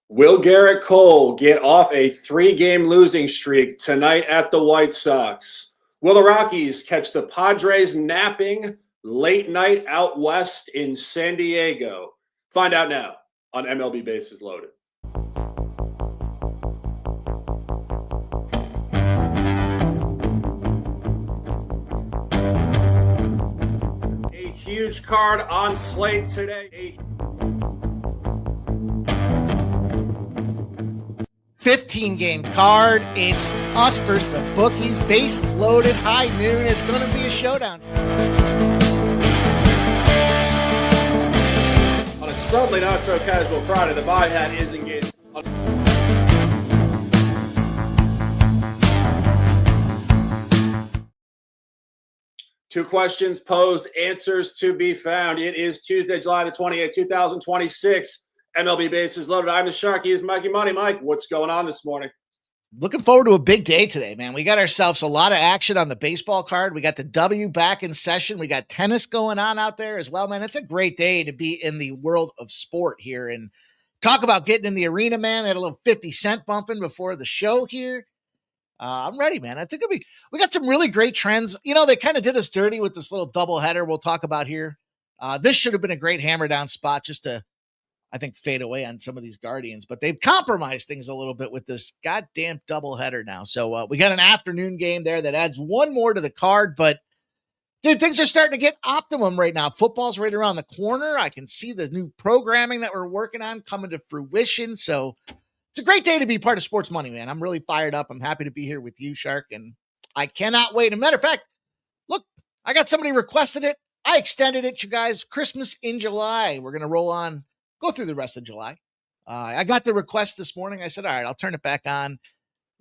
Will Garrett Cole get off a 3-game losing streak tonight at the White Sox? Will the Rockies catch the Padres napping late night out west in San Diego? Find out now on MLB Bases Loaded. A huge card on slate today. 15-game card. It's us versus the bookies. Bases loaded, high noon. It's going to be a showdown. On a suddenly not so casual Friday, the buy hat is engaged. Two questions posed, answers to be found. It is Tuesday, July the 28th, 2026. MLB Bases Loaded. I'm the Shark. He is Mikey Money. Mike, what's going on this morning? Looking forward to a big day today, man. We got ourselves a lot of action on the baseball card. We got the W back in session. We got tennis going on out there as well, man. It's a great day to be in the world of sport here. And talk about getting in the arena, man. I had a little 50 Cent bumping before the show here. I'm ready, man. I think we got some really great trends. You know, they kind of did us dirty with this little doubleheader we'll talk about here. This should have been a great hammer down spot just to, I think, fade away on some of these Guardians, but they've compromised things a little bit with this goddamn doubleheader now. So we got an afternoon game there that adds one more to the card, but dude, things are starting to get optimum right now. Football's right around the corner. I can see the new programming that we're working on coming to fruition. So it's a great day to be part of Sports Money, man. I'm really fired up. I'm happy to be here with you, Shark, and I cannot wait. As a matter of fact, look, I got somebody requested it. I extended it, you guys. Christmas in July. We're going to go through the rest of July. I got the request this morning. I said, all right, I'll turn it back on.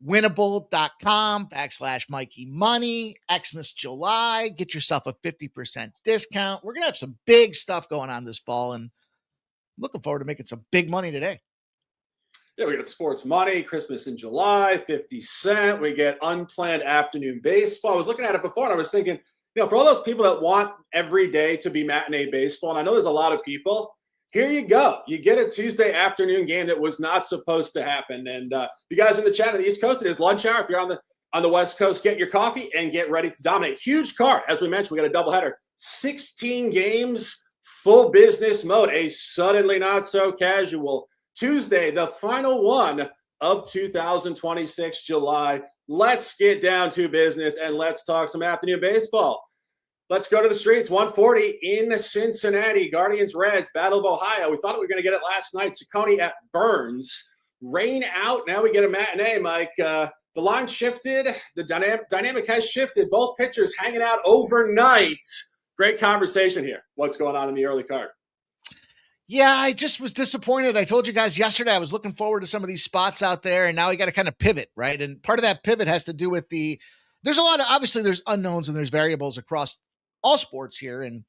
Winnable.com/Mikey Money, Xmas July. Get yourself a 50% discount. We're going to have some big stuff going on this fall, and I'm looking forward to making some big money today. Yeah, we got Sports Money, Christmas in July, 50 Cent. We get unplanned afternoon baseball. I was looking at it before, and I was thinking, you know, for all those people that want every day to be matinee baseball, and I know there's a lot of people, here you go. You get a Tuesday afternoon game that was not supposed to happen. And you guys in the chat on the East Coast, it is lunch hour. If you're on the West Coast, get your coffee and get ready to dominate. Huge card. As we mentioned, we got a doubleheader. 16 games, full business mode. A suddenly not so casual Tuesday, the final one of 2026 July. Let's get down to business and let's talk some afternoon baseball. Let's go to the streets. 140 in Cincinnati. Guardians Reds, Battle of Ohio. We thought we were going to get it last night. Ciccone at Burns. Rain out. Now we get a matinee, Mike. The line shifted. The dynamic has shifted. Both pitchers hanging out overnight. Great conversation here. What's going on in the early card? Yeah, I just was disappointed. I told you guys yesterday I was looking forward to some of these spots out there, and now we got to kind of pivot, right? And part of that pivot has to do with there's a lot of, obviously there's unknowns and there's variables across all sports here, and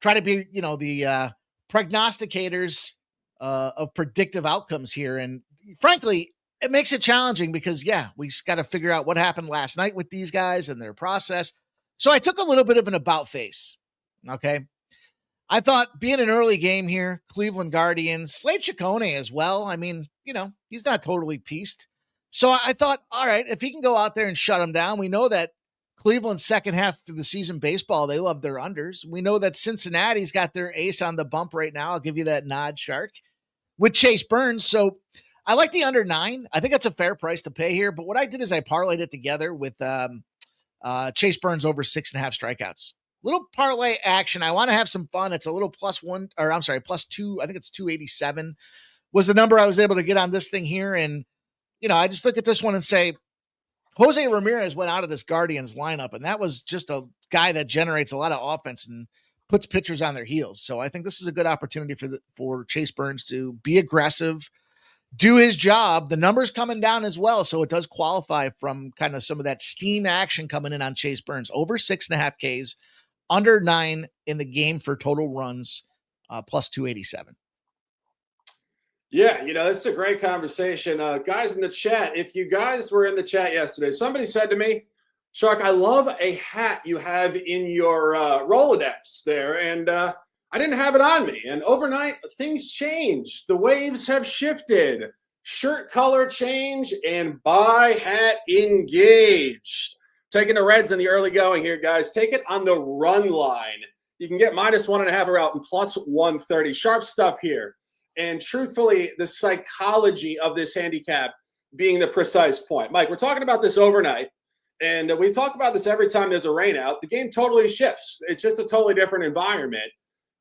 try to be, you know, the prognosticators of predictive outcomes here. And frankly, it makes it challenging because, yeah, we got to figure out what happened last night with these guys and their process. So I took a little bit of an about face. Okay. I thought being an early game here, Cleveland Guardians, Slate Ciccone as well. I mean, you know, he's not totally pieced. So I thought, all right, if he can go out there and shut him down, we know that Cleveland's second half of the season baseball, they love their unders. We know that Cincinnati's got their ace on the bump right now. I'll give you that nod, Shark, with Chase Burns. So I like the under 9. I think that's a fair price to pay here. But what I did is I parlayed it together with Chase Burns over 6.5 strikeouts. Little parlay action. I want to have some fun. It's a little +2. I think it's 287 was the number I was able to get on this thing here. And, you know, I just look at this one and say, Jose Ramirez went out of this Guardians lineup, and that was just a guy that generates a lot of offense and puts pitchers on their heels. So I think this is a good opportunity for Chase Burns to be aggressive, do his job. The number's coming down as well, so it does qualify from kind of some of that steam action coming in on Chase Burns. Over 6.5 Ks, under 9 in the game for total runs, +287. Yeah, you know, this is a great conversation. Guys in the chat, if you guys were in the chat yesterday, somebody said to me, Shark, I love a hat you have in your Rolodex there. And I didn't have it on me. And overnight, things changed. The waves have shifted. shirt color change and buy hat engaged. Taking the Reds in the early going here, guys. Take it on the run line. You can get -1.5 or out and +130. Sharp stuff here. And truthfully, the psychology of this handicap being the precise point. Mike, we're talking about this overnight, and we talk about this every time there's a rain out. The game totally shifts. It's just a totally different environment.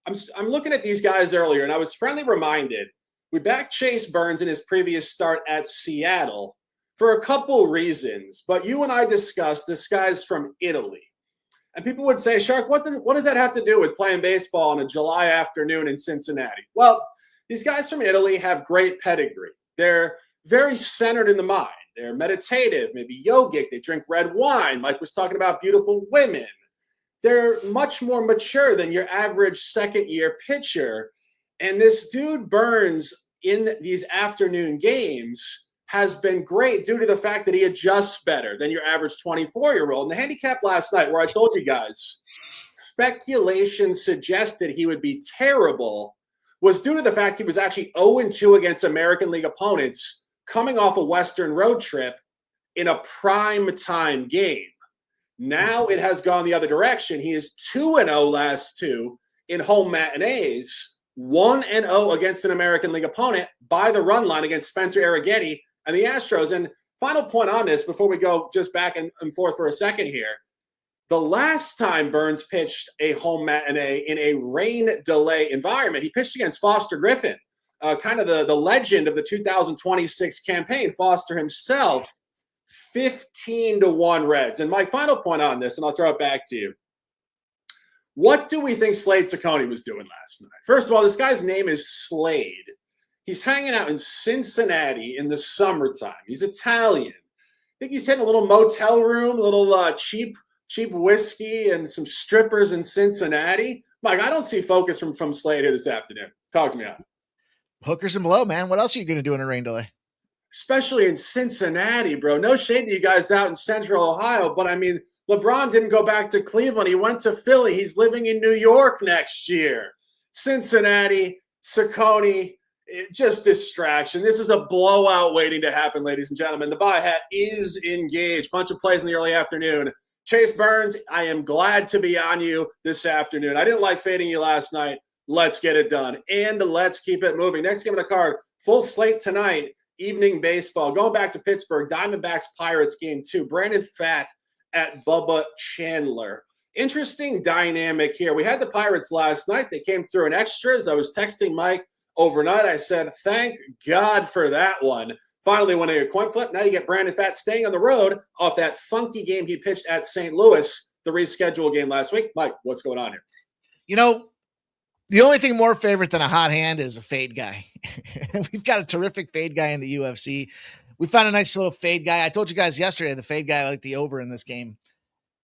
I'm looking at these guys earlier, and I was friendly reminded. We backed Chase Burns in his previous start at Seattle for a couple reasons, but you and I discussed this guy's from Italy. And people would say, Shark, what does that have to do with playing baseball on a July afternoon in Cincinnati? Well, these guys from Italy have great pedigree. They're very centered in the mind. They're meditative, maybe yogic. They drink red wine. Mike was talking about beautiful women. They're much more mature than your average second-year pitcher. And this dude Burns in these afternoon games has been great due to the fact that he adjusts better than your average 24-year-old. And the handicap last night, where I told you guys, speculation suggested he would be terrible, was due to the fact he was actually 0-2 against American League opponents coming off a Western road trip in a prime time game. Now it has gone the other direction. He is 2-0 last two in home matinees, 1-0 against an American League opponent by the run line against Spencer Arrighetti and the Astros. And final point on this before we go just back and forth for a second here. The last time Burns pitched a home matinee in a rain delay environment, he pitched against Foster Griffin, kind of the legend of the 2026 campaign. Foster himself, 15-1 Reds. And my final point on this, and I'll throw it back to you. What do we think Slade Ciccone was doing last night? First of all, this guy's name is Slade. He's hanging out in Cincinnati in the summertime. He's Italian. I think he's hitting a little motel room, a little cheap whiskey and some strippers in Cincinnati. Mike, I don't see focus from Slade here this afternoon. Talk to me on. Hookers and Milw, man. What else are you going to do in a rain delay? Especially in Cincinnati, bro. No shade to you guys out in Central Ohio, but I mean, LeBron didn't go back to Cleveland. He went to Philly. He's living in New York next year. Cincinnati, Ciccone, just distraction. This is a blowout waiting to happen, ladies and gentlemen. The buy hat is engaged. Bunch of plays in the early afternoon. Chase Burns, I am glad to be on you this afternoon. I didn't like fading you last night. Let's get it done. And let's keep it moving. Next game of the card, full slate tonight, evening baseball. Going back to Pittsburgh, Diamondbacks Pirates game 2. Brandon Pfaadt at Bubba Chandler. Interesting dynamic here. We had the Pirates last night. They came through in extras. I was texting Mike overnight. I said, thank God for that one. Finally winning a coin flip. Now you get Brandon Pfaadt staying on the road off that funky game he pitched at St. Louis, the rescheduled game last week. Mike, what's going on here? You know, the only thing more favorite than a hot hand is a fade guy. We've got a terrific fade guy in the UFC. We found a nice little fade guy. I told you guys yesterday, the fade guy liked the over in this game.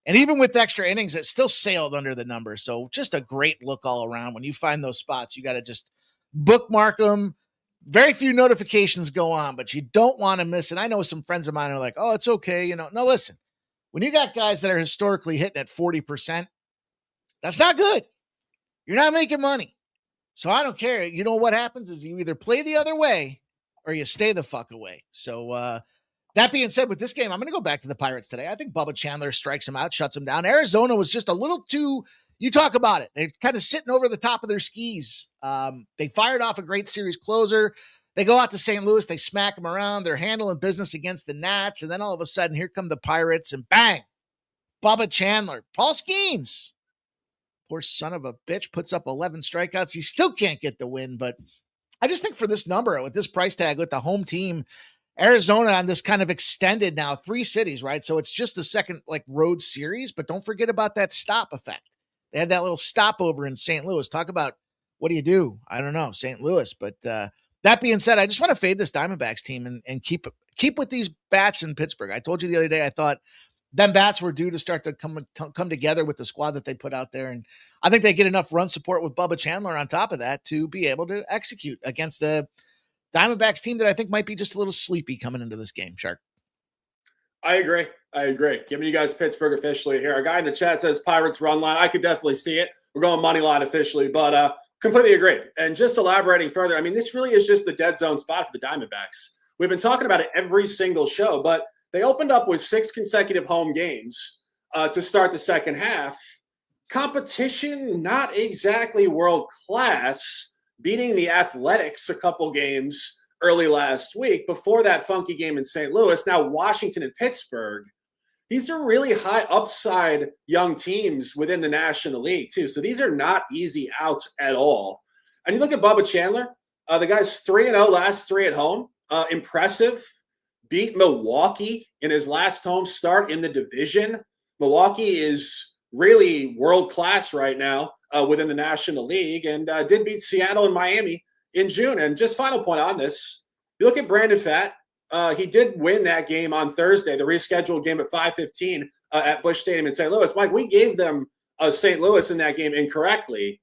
And even with extra innings, it still sailed under the number. So just a great look all around. When you find those spots, you got to just bookmark them. Very few notifications go on, but you don't want to miss it. I know some friends of mine are like, oh, it's okay. You know, no, listen, when you got guys that are historically hitting at 40%, that's not good. You're not making money. So I don't care. You know what happens is you either play the other way or you stay the fuck away. So that being said, with this game, I'm going to go back to the Pirates today. I think Bubba Chandler strikes him out, shuts him down. Arizona was just a little too, you talk about it. They're kind of sitting over the top of their skis. They fired off a great series closer. They go out to St. Louis. They smack them around. They're handling business against the Nats. And then all of a sudden, here come the Pirates and bang, Bubba Chandler, Paul Skeens. Poor son of a bitch puts up 11 strikeouts. He still can't get the win, but I just think for this number, with this price tag, with the home team, Arizona on this kind of extended now, 3 cities, right? So it's just the second road series, but don't forget about that stop effect. They had that little stopover in St. Louis. Talk about what do you do? I don't know, St. Louis. But that being said, I just want to fade this Diamondbacks team and keep with these bats in Pittsburgh. I told you the other day, I thought them bats were due to start to come together with the squad that they put out there. And I think they get enough run support with Bubba Chandler on top of that to be able to execute against the Diamondbacks team that I think might be just a little sleepy coming into this game, Shark. I agree. Giving you guys Pittsburgh officially here. A guy in the chat says Pirates run line. I could definitely see it. We're going money line officially, but completely agree. And just elaborating further, I mean, this really is just the dead zone spot for the Diamondbacks. We've been talking about it every single show, but they opened up with 6 consecutive home games to start the second half. Competition, not exactly world class, beating the Athletics a couple games early last week. Before that funky game in St. Louis, now Washington and Pittsburgh. These are really high upside young teams within the National League, too. So these are not easy outs at all. And you look at Bubba Chandler, the guy's 3-0 last 3 at home. Impressive. Beat Milwaukee in his last home start in the division. Milwaukee is really world-class right now within the National League, and did beat Seattle and Miami in June. And just final point on this, you look at Brandon Pfaadt, he did win that game on Thursday, the rescheduled game at 5:15 at Busch Stadium in St. Louis. Mike, we gave them St. Louis in that game incorrectly.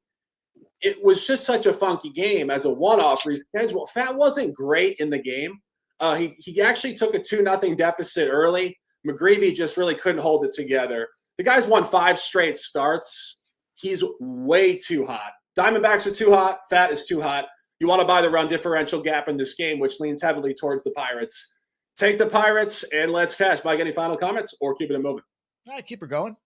It was just such a funky game as a one-off reschedule. Pfaadt wasn't great in the game. He actually took a 2-0 deficit early. McGreevy just really couldn't hold it together. The guy's won 5 straight starts. He's way too hot. Diamondbacks are too hot. Pfaadt is too hot. You want to buy the run differential gap in this game, which leans heavily towards the Pirates. Take the Pirates and let's cash. Mike, any final comments or keep it in moving? All right, keep her going.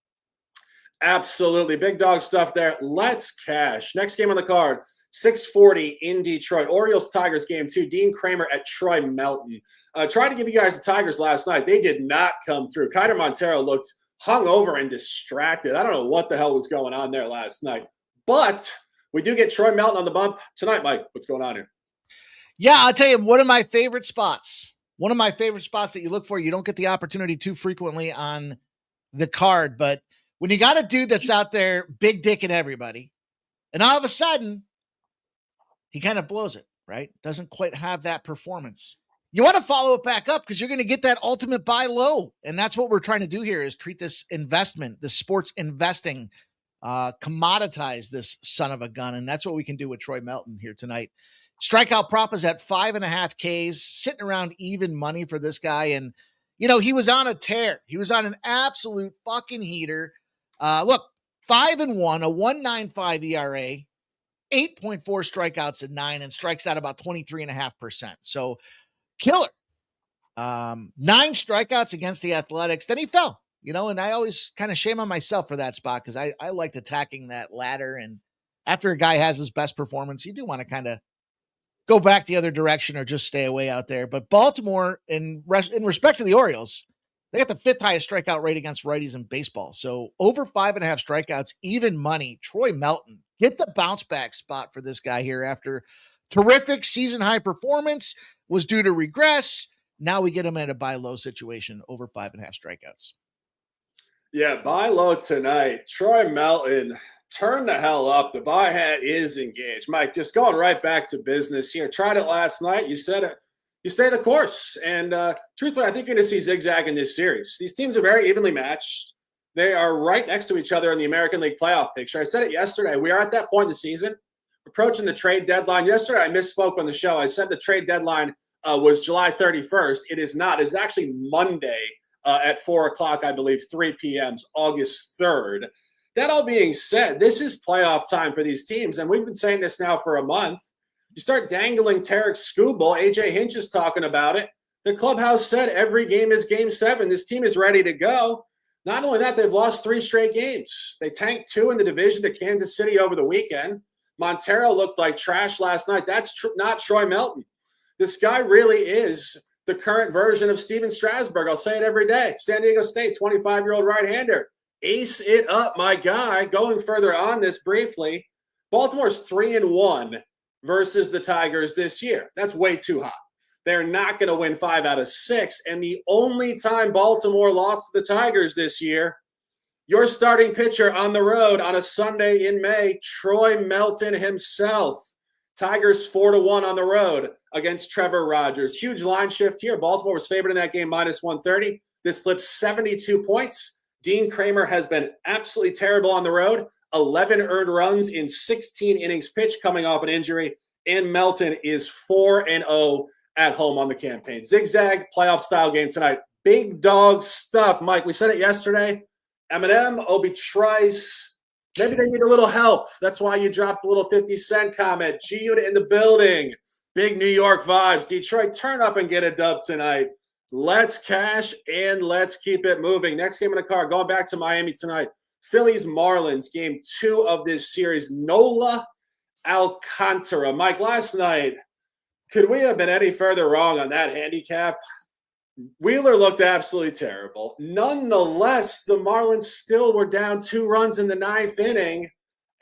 Absolutely. Big dog stuff there. Let's cash. Next game on the card, 6:40 in Detroit. Orioles-Tigers game 2. Dean Kramer at Troy Melton. Tried to give you guys the Tigers last night. They did not come through. Kiter Montero looked hungover and distracted. I don't know what the hell was going on there last night. But we do get Troy Melton on the bump tonight, Mike. What's going on here? Yeah, I'll tell you, one of my favorite spots that you look for. You don't get the opportunity too frequently on the card, but when you got a dude that's out there big dicking everybody, and all of a sudden he kind of blows it, right? Doesn't quite have that performance. You want to follow it back up because you're going to get that ultimate buy low. And that's what we're trying to do here, is treat this investment, this sports investing, commoditize this son of a gun. And that's what we can do with Troy Melton here tonight. Strikeout prop is at 5.5 Ks, sitting around even money for this guy. And, you know, he was on a tear. He was on an absolute fucking heater. Look, 5-1, a 1.95 ERA, 8.4 strikeouts at 9, and strikes out about 23.5%. So killer. 9 strikeouts against the Athletics. Then he fell, you know, and I always kind of shame on myself for that spot because I liked attacking that ladder. And after a guy has his best performance, you do want to kind of go back the other direction or just stay away out there. But Baltimore, in respect to the Orioles, they got the 5th highest strikeout rate against righties in baseball. So over 5.5 strikeouts, even money. Troy Melton, get the bounce back spot for this guy here after terrific season high performance, was due to regress. Now we get him at a buy low situation, over 5.5 strikeouts. Yeah, buy low tonight. Troy Melton, turn the hell up. The buy hat is engaged. Mike, just going right back to business here. Tried it last night. You said it. You stay the course. And truthfully, I think you're going to see zigzag in this series. These teams are very evenly matched. They are right next to each other in the American League playoff picture. I said it yesterday. We are at that point in the season, approaching the trade deadline. Yesterday, I misspoke on the show. I said the trade deadline was July 31st. It is not. It's actually Monday at 4 o'clock, I believe, 3 p.m., August 3rd. That all being said, this is playoff time for these teams, and we've been saying this now for a month. You start dangling Tarek Skubal. AJ Hinch is talking about it. The clubhouse said every game is game 7. This team is ready to go. Not only that, they've lost 3 straight games. They tanked 2 in the division to Kansas City over the weekend. Montero looked like trash last night. That's not Troy Melton. This guy really is the current version of Steven Strasburg. I'll say it every day. San Diego State, 25-year-old right-hander. Ace it up, my guy. Going further on this briefly, Baltimore's 3-1 versus the Tigers this year. That's way too hot. They're not going to win 5 out of 6. And the only time Baltimore lost to the Tigers this year, your starting pitcher on the road on a Sunday in May, Troy Melton himself. Tigers 4-1 on the road against Trevor Rogers. Huge line shift here. Baltimore was favored in that game, minus 130. This flips 72 points. Dean Kramer has been absolutely terrible on the road. 11 earned runs in 16 innings pitched coming off an injury. And Melton is 4-0 at home on the campaign. Zigzag playoff style game tonight. Big dog stuff. Mike, we said it yesterday. Eminem, Obi Trice. Maybe they need a little help. That's why you dropped a little 50 Cent comment. G-Unit in the building. Big New York vibes. Detroit, turn up and get a dub tonight. Let's cash and let's keep it moving. Next game in the card, going back to Miami tonight. Phillies Marlins, game 2 of this series. Nola Alcantara. Mike, last night, could we have been any further wrong on that handicap? Wheeler looked absolutely terrible. Nonetheless, the Marlins still were down 2 runs in the 9th inning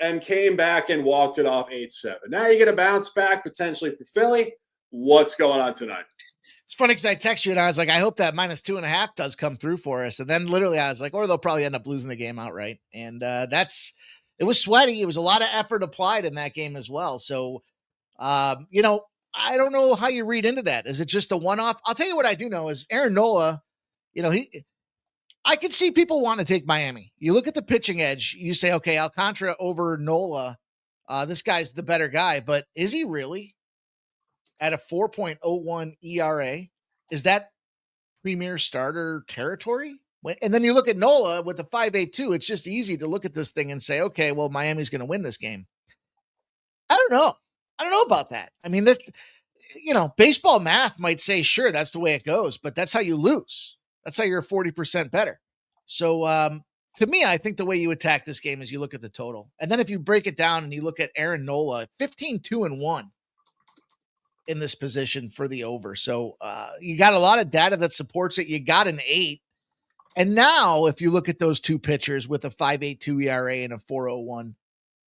and came back and walked it off 8-7. Now you get a bounce back potentially for Philly. What's going on tonight? It's funny because I texted you and I was like, I hope that -2.5 does come through for us. And then literally I was like, or they'll probably end up losing the game outright. And it was sweaty. It was a lot of effort applied in that game as well. So, I don't know how you read into that. Is it just a one-off? I'll tell you what I do know is Aaron Nola, I can see people want to take Miami. You look at the pitching edge, you say, okay, Alcantara over Nola. This guy's the better guy, but is he really at a 4.01 ERA? Is that premier starter territory? And then you look at Nola with the 5.82. It's just easy to look at this thing and say, okay, well, Miami's going to win this game. I don't know about that. I mean, baseball math might say, sure, that's the way it goes, but that's how you lose. That's how you're 40% better. So to me, I think the way you attack this game is you look at the total. And then if you break it down and you look at Aaron Nola, 15-2-1 in this position for the over. So you got a lot of data that supports it. You got an 8. And now if you look at those two pitchers with a 5.82 ERA and a 4.01,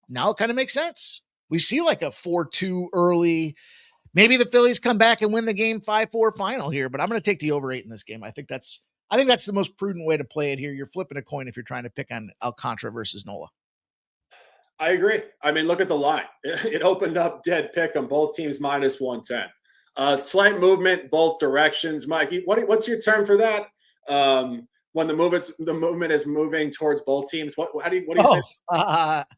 now it kind of makes sense. We see like a 4-2 early. Maybe the Phillies come back and win the game 5-4 final here, but I'm going to take the over 8 in this game. I think that's the most prudent way to play it here. You're flipping a coin if you're trying to pick on Alcantara versus Nola. I agree. I mean, look at the line. It opened up dead pick on both teams -110. Slight movement both directions. Mikey, what's your term for that? When the movement is moving towards both teams. What do you say?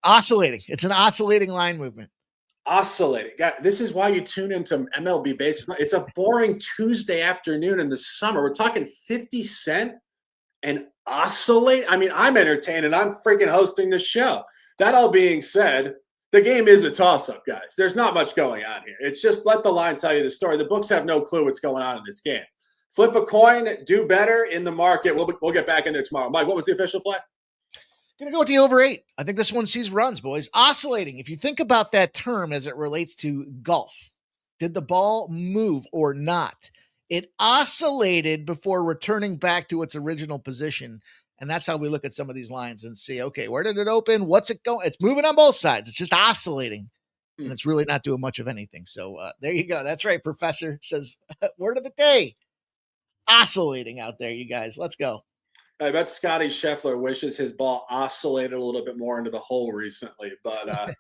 Oscillating. It's an oscillating line movement. Oscillating. God, this is why you tune into MLB baseball. It's a boring Tuesday afternoon in the summer. We're talking 50 Cent and oscillate. I mean, I'm entertained and I'm freaking hosting the show. That all being said, the game is a toss-up, guys. There's not much going on here. It's just let the line tell you the story. The books have no clue what's going on in this game. Flip a coin, do better in the market. We'll get back in there tomorrow. Mike, what was the official play? Going to go with the over 8. I think this one sees runs, boys. Oscillating. If you think about that term as it relates to golf, did the ball move or not? It oscillated before returning back to its original position. And that's how we look at some of these lines and see, okay, where did it open? What's it going? It's moving on both sides. It's just oscillating. And it's really not doing much of anything. So there you go. That's right. Professor says, word of the day. Oscillating out there, you guys. Let's go. I bet Scotty Scheffler wishes his ball oscillated a little bit more into the hole recently. But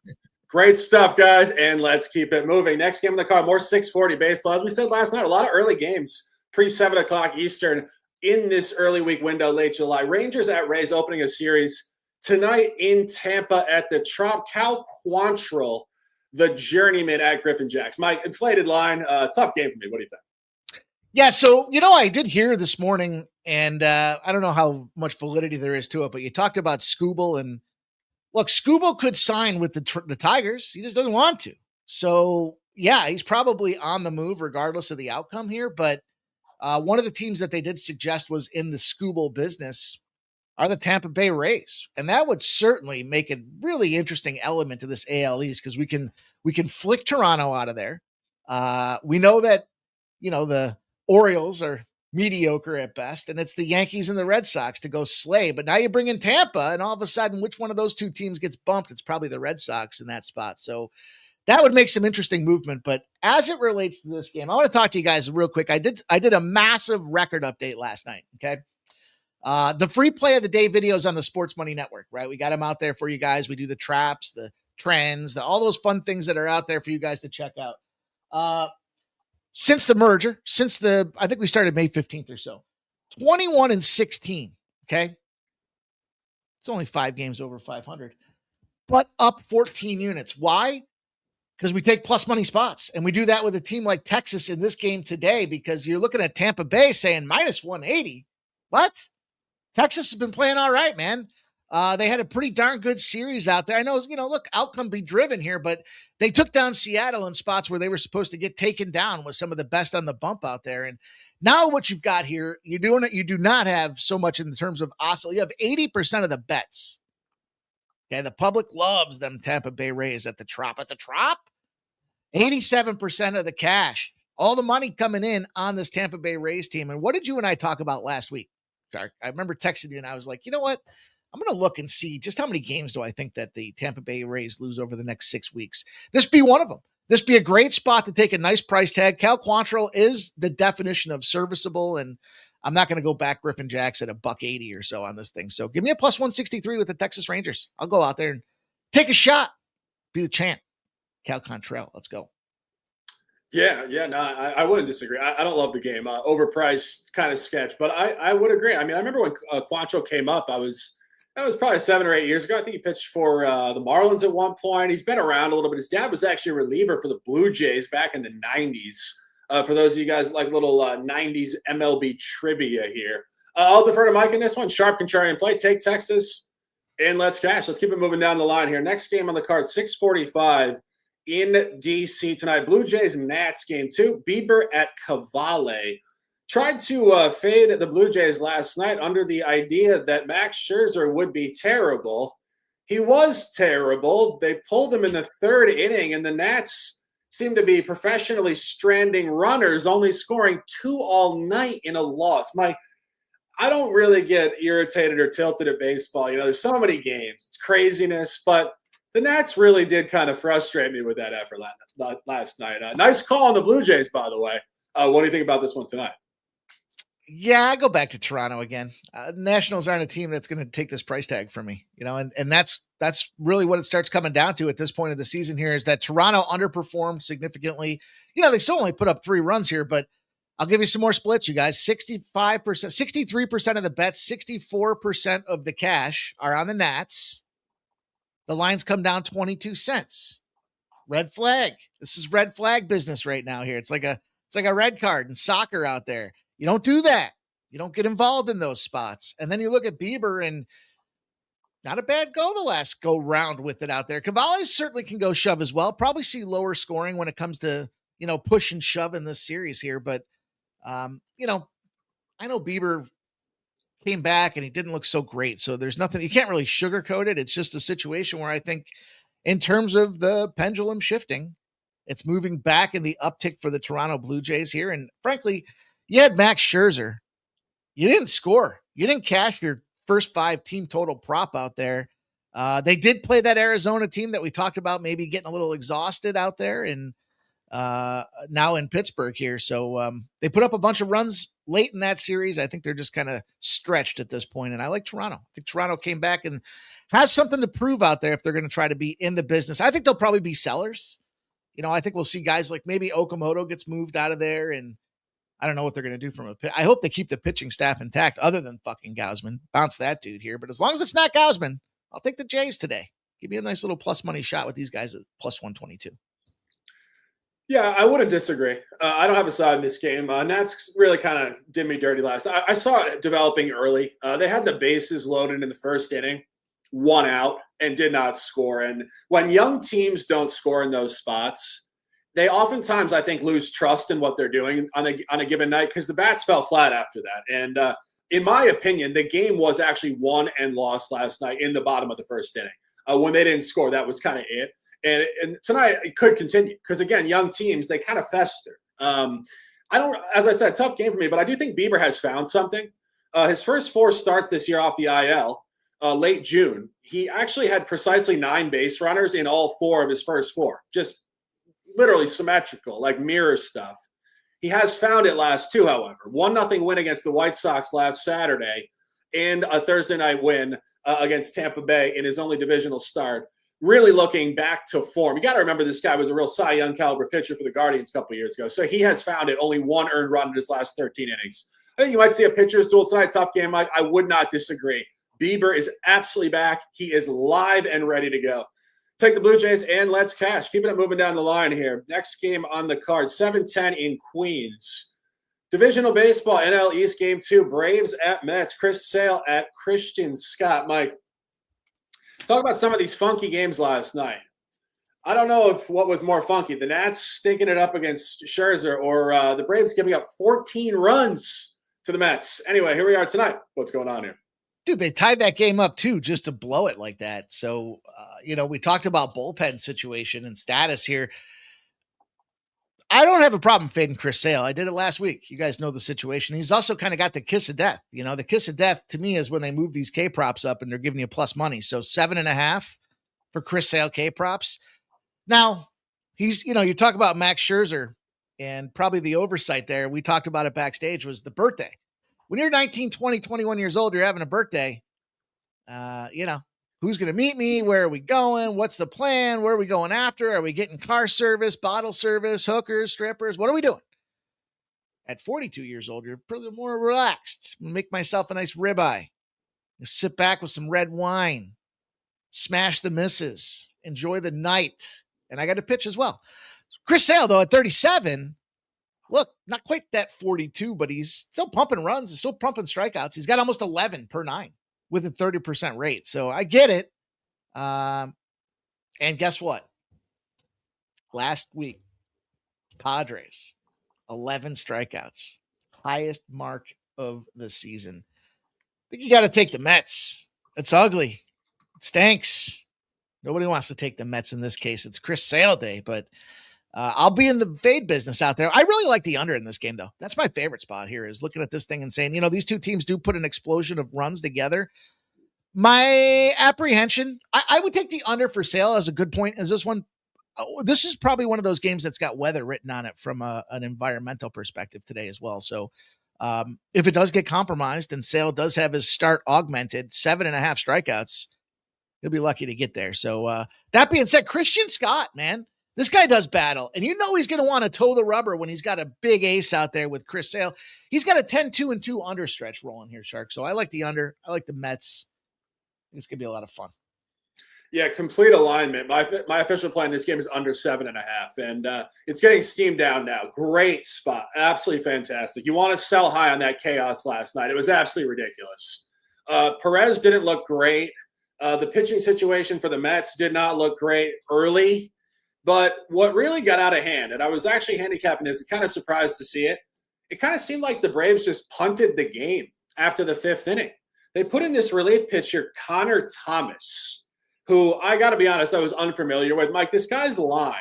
great stuff, guys, and let's keep it moving. Next game on the card, more 640 baseball. As we said last night, a lot of early games, pre-7 o'clock Eastern in this early week window, late July. Rangers at Rays opening a series tonight in Tampa at the Trump. Cal Quantrill, the journeyman at Griffin Jacks. Mike, inflated line, tough game for me. What do you think? Yeah, so, I did hear this morning, and I don't know how much validity there is to it, but you talked about Skubal, and look, Skubal could sign with the Tigers. He just doesn't want to. So, yeah, he's probably on the move regardless of the outcome here, but one of the teams that they did suggest was in the Skubal business are the Tampa Bay Rays, and that would certainly make a really interesting element to this AL East because we can flick Toronto out of there. We know that, the Orioles are mediocre at best, and it's the Yankees and the Red Sox to go slay. But now you bring in Tampa, and all of a sudden, which one of those two teams gets bumped? It's probably the Red Sox in that spot. So that would make some interesting movement. But as it relates to this game, I want to talk to you guys real quick. I did a massive record update last night. Okay. The free play of the day videos on the Sports Money Network, right? We got them out there for you guys. We do the traps, the trends, all those fun things that are out there for you guys to check out. Since the merger, I think we started May 15th or so, 21-16. Okay. It's only 5 games over 500, but up 14 units. Why? Because we take plus money spots, and we do that with a team like Texas in this game today, because you're looking at Tampa Bay saying -180. What? Texas has been playing all right, man. They had a pretty darn good series out there. I know, look, outcome be driven here, but they took down Seattle in spots where they were supposed to get taken down with some of the best on the bump out there. And now what you've got here, you do not have so much in terms of oscillation. You have 80% of the bets. Okay, the public loves them Tampa Bay Rays at the Trop. 87% of the cash. All the money coming in on this Tampa Bay Rays team. And what did you and I talk about last week, Shark? I remember texting you and I was like, you know what? I'm going to look and see just how many games do I think that the Tampa Bay Rays lose over the next 6 weeks. This be one of them. This be a great spot to take a nice price tag. Cal Quantrill is the definition of serviceable, and I'm not going to go back Griffin Jackson at $180 or so on this thing. So give me a plus 163 with the Texas Rangers. I'll go out there and take a shot. Be the champ. Cal Quantrill. Let's go. Yeah, no, I wouldn't disagree. I don't love the game. Overpriced kind of sketch, but I would agree. I mean, I remember when Quantrill came up, that was probably 7 or 8 years ago. I think he pitched for the Marlins at one point. He's been around a little bit. His dad was actually a reliever for the Blue Jays back in the 90s. For those of you guys like little 90s MLB trivia here. I'll defer to Mike in this one. Sharp contrarian play. Take Texas and let's cash. Let's keep it moving down the line here. Next game on the card, 6:45 in D.C. tonight. Blue Jays Nats game 2. Bieber at Cavalli. Tried to fade the Blue Jays last night under the idea that Max Scherzer would be terrible. He was terrible. They pulled him in the 3rd inning, and the Nats seem to be professionally stranding runners, only scoring 2 all night in a loss. I don't really get irritated or tilted at baseball. There's so many games. It's craziness, but the Nats really did kind of frustrate me with that effort last night. Nice call on the Blue Jays, by the way. What do you think about this one tonight? Yeah, I go back to Toronto again. Nationals aren't a team that's going to take this price tag from me, and that's really what it starts coming down to at this point of the season here is that Toronto underperformed significantly. They still only put up 3 runs here, but I'll give you some more splits, you guys. 65%, 63% of the bets, 64% of the cash are on the Nats. The lines come down 22 cents. Red flag. This is red flag business right now here. It's like a red card in soccer out there. You don't do that. You don't get involved in those spots. And then you look at Bieber, and not a bad go the last go round with it out there. Cavalli certainly can go shove as well. Probably see lower scoring when it comes to, push and shove in this series here. But, I know Bieber came back and he didn't look so great. So there's nothing, you can't really sugarcoat it. It's just a situation where I think in terms of the pendulum shifting, it's moving back in the uptick for the Toronto Blue Jays here. And frankly, you had Max Scherzer. You didn't score. You didn't cash your first 5 team total prop out there. They did play that Arizona team that we talked about maybe getting a little exhausted out there and now in Pittsburgh here. So they put up a bunch of runs late in that series. I think they're just kind of stretched at this point. And I like Toronto. I think Toronto came back and has something to prove out there if they're going to try to be in the business. I think they'll probably be sellers. I think we'll see guys like maybe Okamoto gets moved out of there, and I don't know what they're going to do from a pitch. I hope they keep the pitching staff intact other than fucking Gausman. Bounce that dude here. But as long as it's not Gausman, I'll take the Jays today. Give me a nice little plus money shot with these guys at plus 122. Yeah, I wouldn't disagree. I don't have a side in this game. Nats really kind of did me dirty last. I saw it developing early. They had the bases loaded in the 1st inning, 1 out, and did not score. And when young teams don't score in those spots, they oftentimes, I think, lose trust in what they're doing on a given night because the bats fell flat after that. And in my opinion, the game was actually won and lost last night in the bottom of the 1st inning. When they didn't score, that was kind of it. And tonight it could continue because, again, young teams, they kind of fester. As I said, tough game for me, but I do think Bieber has found something. His first 4 starts this year off the IL, late June, he actually had precisely 9 base runners in all 4 of his first 4. Just literally symmetrical, like mirror stuff. He has found it last 2, however. 1-0 win against the White Sox last Saturday and a Thursday night win against Tampa Bay in his only divisional start. Really looking back to form. You got to remember this guy was a real Cy Young caliber pitcher for the Guardians a couple of years ago. So he has found it. Only 1 earned run in his last 13 innings. I think you might see a pitcher's duel tonight. Tough game, Mike. I would not disagree. Bieber is absolutely back. He is live and ready to go. Take the Blue Jays and let's cash. Keeping it moving down the line here. Next game on the card, 7:10 in Queens. Divisional baseball, NL East game 2. Braves at Mets. Chris Sale at Christian Scott. Mike, Talk about some of these funky games last night. I don't know if what was more funky, the Nats stinking it up against Scherzer or the Braves giving up 14 runs to the Mets. Anyway, here we are tonight. What's going on here? Dude, they tied that game up too, just to blow it like that. So, we talked about bullpen situation and status here. I don't have a problem fading Chris Sale. I did it last week. You guys know the situation. He's also kind of got the kiss of death. The kiss of death to me is when they move these K props up and they're giving you plus money. So 7.5 for Chris Sale K props. Now he's, you talk about Max Scherzer and probably the oversight there. We talked about it backstage was the birthday. When you're 19, 20, 21 years old, you're having a birthday. Who's going to meet me? Where are we going? What's the plan? Where are we going after? Are we getting car service, bottle service, hookers, strippers? What are we doing? At 42 years old, you're pretty more relaxed. Make myself a nice ribeye. Sit back with some red wine. Smash the misses. Enjoy the night. And I got to pitch as well. Chris Sale, though, at 37, look, not quite that 42, but he's still pumping runs. He's still pumping strikeouts. He's got almost 11 per 9. With a 30% rate. So I get it. And guess what? Last week, Padres, 11 strikeouts. Highest mark of the season. I think you got to take the Mets. It's ugly. It stinks. Nobody wants to take the Mets in this case. It's Chris Sale day, but I'll be in the fade business out there. I really like the under in this game, though. That's my favorite spot here is looking at this thing and saying, these two teams do put an explosion of runs together. My apprehension, I would take the under for Sale as a good point. Is this one? This is probably one of those games that's got weather written on it from an environmental perspective today as well. So if it does get compromised and Sale does have his start augmented, 7.5 strikeouts, he'll be lucky to get there. So that being said, Christian Scott, man, this guy does battle. And he's going to want to toe the rubber when he's got a big ace out there with Chris Sale. He's got a 10-2-2 under stretch rolling here, Shark. So I like the under. I like the Mets. It's going to be a lot of fun. Yeah, complete alignment. My official plan in this game is under 7.5, and it's getting steamed down now. Great spot. Absolutely fantastic. You want to sell high on that chaos last night. It was absolutely ridiculous. Perez didn't look great. The pitching situation for the Mets did not look great early. But what really got out of hand, and I was actually handicapping this, kind of surprised to see it. It kind of seemed like the Braves just punted the game after the 5th inning. They put in this relief pitcher, Connor Thomas, who I got to be honest, I was unfamiliar with. Mike, this guy's line,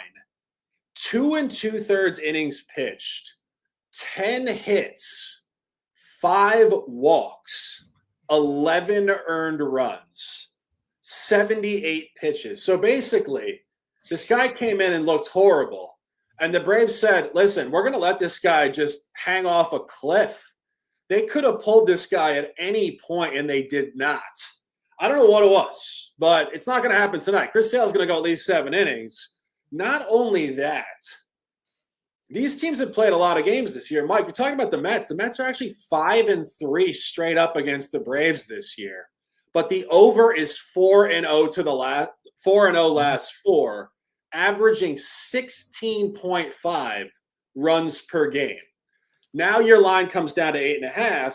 2 2/3 innings pitched, 10 hits, 5 walks, 11 earned runs, 78 pitches. So basically, this guy came in and looked horrible. And the Braves said, listen, we're going to let this guy just hang off a cliff. They could have pulled this guy at any point, and they did not. I don't know what it was, but it's not going to happen tonight. Chris Sale is going to go at least 7 innings. Not only that, these teams have played a lot of games this year. Mike, we're talking about the Mets. The Mets are actually 5-3 straight up against the Braves this year. But the over is 4-0 to the last 4-0 last 4, averaging 16.5 runs per game. Now your line comes down to 8.5.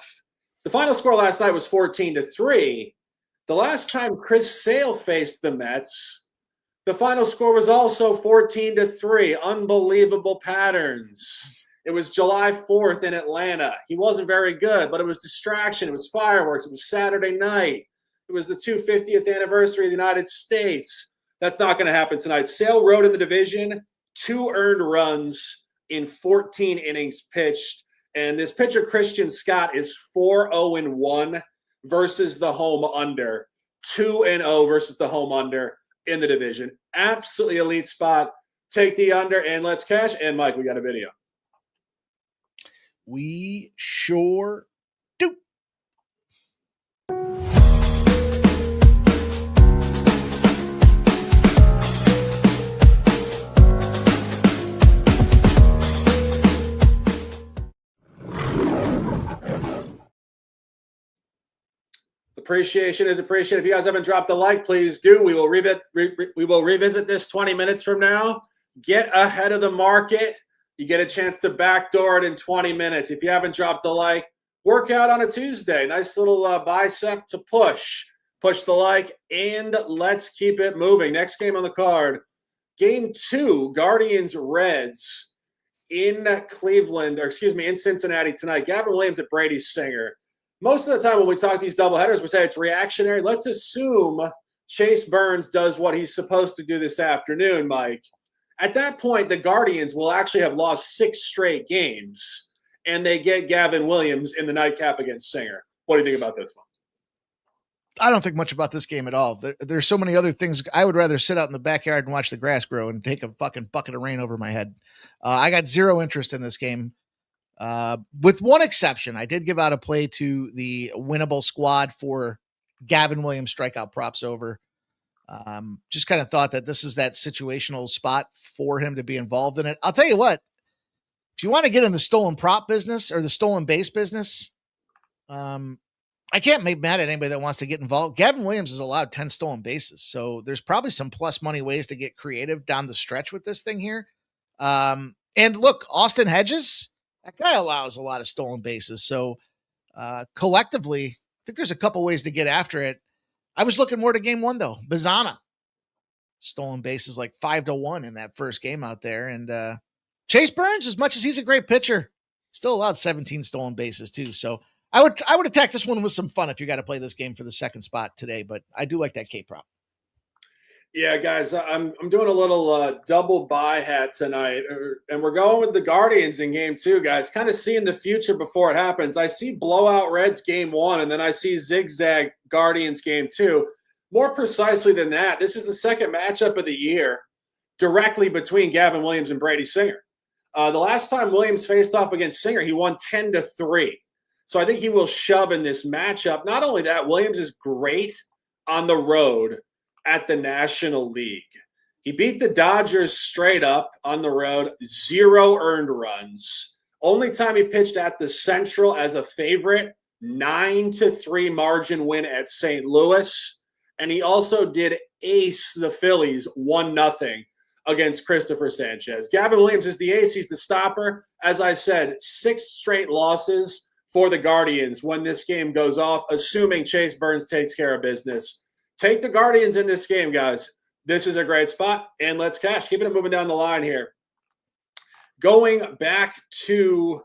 The final score last night was 14-3. The last time Chris Sale faced the Mets, the final score was also 14-3. Unbelievable patterns. It was July 4th in Atlanta. He wasn't very good, but it was distraction. It was fireworks. It was Saturday night. It was the 250th anniversary of the United States. That's not going to happen tonight. Sale rode in the division, 2 earned runs in 14 innings pitched. And this pitcher, Christian Scott, is 4-0-1 versus the home under, 2-0 versus the home under in the division. Absolutely elite spot. Take the under and let's cash. And Mike, we got a video. We sure do. Appreciation is appreciated. If you guys haven't dropped a like, please do. We will revisit this 20 minutes from now. Get ahead of the market. You get a chance to backdoor it in 20 minutes. If you haven't dropped a like, workout on a Tuesday. Nice little bicep to push. Push the like, and let's keep it moving. Next game on the card, Game 2, Guardians-Reds in in Cincinnati tonight. Gavin Williams at Brady Singer. Most of the time when we talk these doubleheaders, we say it's reactionary. Let's assume Chase Burns does what he's supposed to do this afternoon, Mike. At that point, the Guardians will actually have lost 6 straight games, and they get Gavin Williams in the nightcap against Singer. What do you think about this one? I don't think much about this game at all. There's so many other things. I would rather sit out in the backyard and watch the grass grow and take a fucking bucket of rain over my head. I got zero interest in this game. With one exception, I did give out a play to the winnable squad for Gavin Williams strikeout props over. Just kind of thought that this is that situational spot for him to be involved in it. I'll tell you what, if you want to get in the stolen prop business or the stolen base business, I can't make mad at anybody that wants to get involved. Gavin Williams has allowed 10 stolen bases. So there's probably some plus money ways to get creative down the stretch with this thing here. And look, Austin Hedges, that guy allows a lot of stolen bases. So collectively, I think there's a couple ways to get after it. I was looking more to game 1 though. Bazana stolen bases like 5-1 in that first game out there. And Chase Burns, as much as he's a great pitcher, still allowed 17 stolen bases too. So I would attack this one with some fun if you got to play this game for the second spot today, but I do like that K prop. Yeah, guys, I'm doing a little double buy hat tonight, and we're going with the Guardians in game 2, guys. Kind of seeing the future before it happens. I see blowout Reds game 1, and then I see zigzag Guardians game 2. More precisely than that, this is the second matchup of the year directly between Gavin Williams and Brady Singer. The last time Williams faced off against Singer, he won 10-3. So I think he will shove in this matchup. Not only that, Williams is great on the road at the National League. He beat the Dodgers straight up on the road, 0 earned runs. Only time he pitched at the Central as a favorite, 9-3 margin win at St. Louis. And he also did ace the Phillies 1-0 against Christopher Sanchez. Gavin Williams is the ace. He's the stopper. As I said, 6 straight losses for the Guardians when this game goes off, assuming Chase Burns takes care of business. Take the Guardians in this game, guys. This is a great spot, and let's cash. Keeping it moving down the line here. Going back to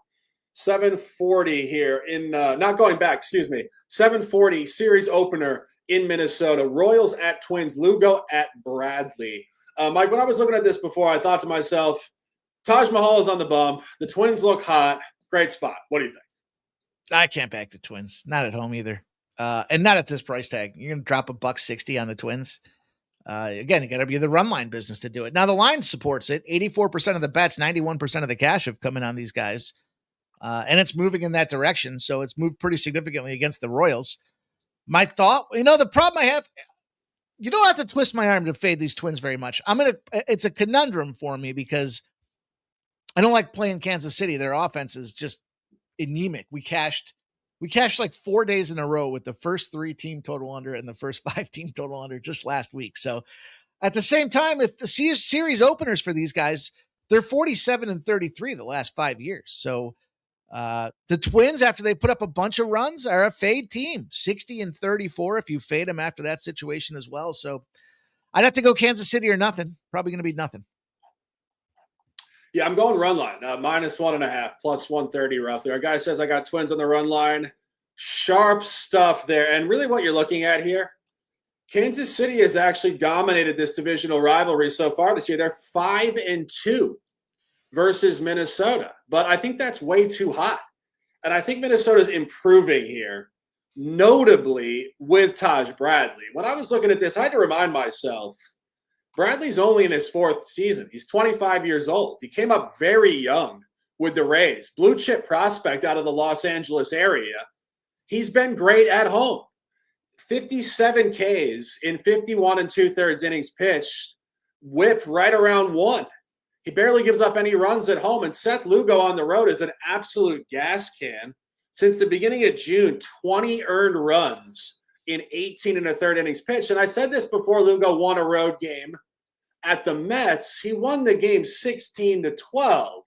740 here not going back, 740 series opener in Minnesota. Royals at Twins, Lugo at Bradley. Mike, when I was looking at this before, I thought to myself, Taj Mahal is on the bump. The Twins look hot. Great spot. What do you think? I can't back the Twins. Not at home either. And not at this price tag. You're going to drop $1.60 on the Twins. Again, you got to be the run line business to do it. Now the line supports it. 84% of the bets, 91% of the cash have come in on these guys. And it's moving in that direction. So it's moved pretty significantly against the Royals. My thought, the problem I have, you don't have to twist my arm to fade these Twins very much. It's a conundrum for me because I don't like playing Kansas City. Their offense is just anemic. We cashed like 4 days in a row with the first 3 team total under and the first 5 team total under just last week. So at the same time, if the series openers for these guys, they're 47-33 the last 5 years. So the Twins, after they put up a bunch of runs, are a fade team, 60-34 if you fade them after that situation as well. So I'd have to go Kansas City or nothing. Probably going to be nothing. Yeah, I'm going run line, -1.5, plus 130 roughly. Our guy says I got Twins on the run line. Sharp stuff there. And really what you're looking at here, Kansas City has actually dominated this divisional rivalry so far this year. They're 5-2 versus Minnesota. But I think that's way too hot. And I think Minnesota's improving here, notably with Taj Bradley. When I was looking at this, I had to remind myself, Bradley's only in his 4th season. He's 25 years old. He came up very young with the Rays. Blue chip prospect out of the Los Angeles area. He's been great at home. 57 Ks in 51 2/3 innings pitched. Whip right around 1. He barely gives up any runs at home. And Seth Lugo on the road is an absolute gas can. Since the beginning of June, 20 earned runs in 18 1/3 innings pitched. And I said this before Lugo won a road game at the Mets. He won the game 16-12.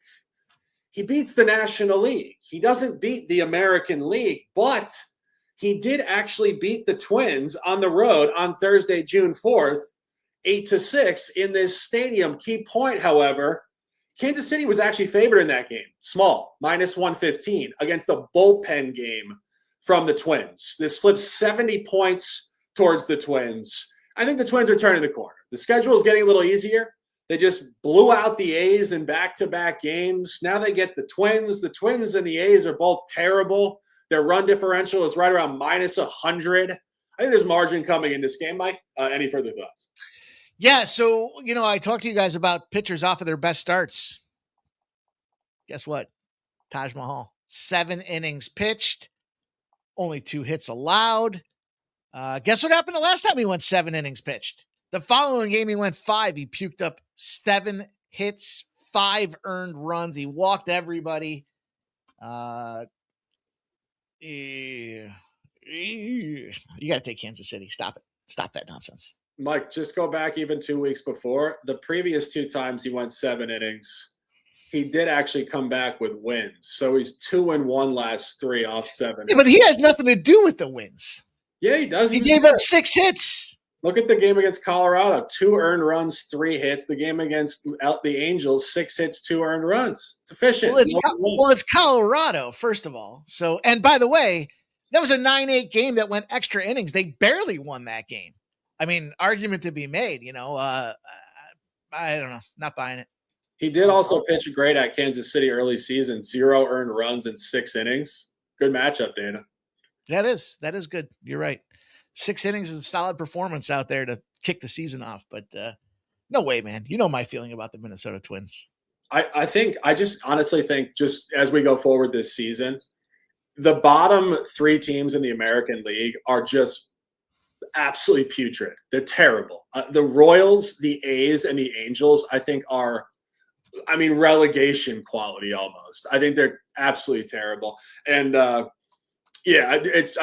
He beats the National League. He doesn't beat the American League, but he did actually beat the Twins on the road on Thursday, June 4th, 8-6 in this stadium. Key point, however, Kansas City was actually favored in that game, small, -115 against the bullpen game from the Twins. This flips 70 points towards the Twins. I think the Twins are turning the corner. The schedule is getting a little easier. They just blew out the A's in back-to-back games. Now they get the Twins. The Twins and the A's are both terrible. Their run differential is right around -100. I think there's margin coming in this game, Mike. Any further thoughts? Yeah, so, I talked to you guys about pitchers off of their best starts. Guess what? Taj Mahal, 7 innings pitched, only 2 hits allowed. Guess what happened the last time he went 7 innings pitched? The following game, he went 5. He puked up 7 hits, 5 earned runs. He walked everybody. You got to take Kansas City. Stop it. Stop that nonsense. Mike, just go back even 2 weeks before. The previous 2 times he went 7 innings, he did actually come back with wins. So he's 2-1 last 3 off 7. Yeah, but he has nothing to do with the wins. Yeah, he does. He gave up 6 hits. Look at the game against Colorado. 2 earned runs, 3 hits. The game against the Angels, 6 hits, 2 earned runs. It's efficient. Well, it's Colorado, first of all. So, and by the way, that was a 9-8 game that went extra innings. They barely won that game. I mean, argument to be made, I don't know. Not buying it. He did also pitch great at Kansas City early season. 0 earned runs in 6 innings. Good matchup, Dana. That is good. You're right. 6 innings is a solid performance out there to kick the season off, but no way, man. You know my feeling about the Minnesota Twins. I just honestly think just as we go forward this season, the bottom 3 teams in the American League are just absolutely putrid. They're terrible. The Royals, the A's, and the Angels, I think are, relegation quality almost. I think they're absolutely terrible. And I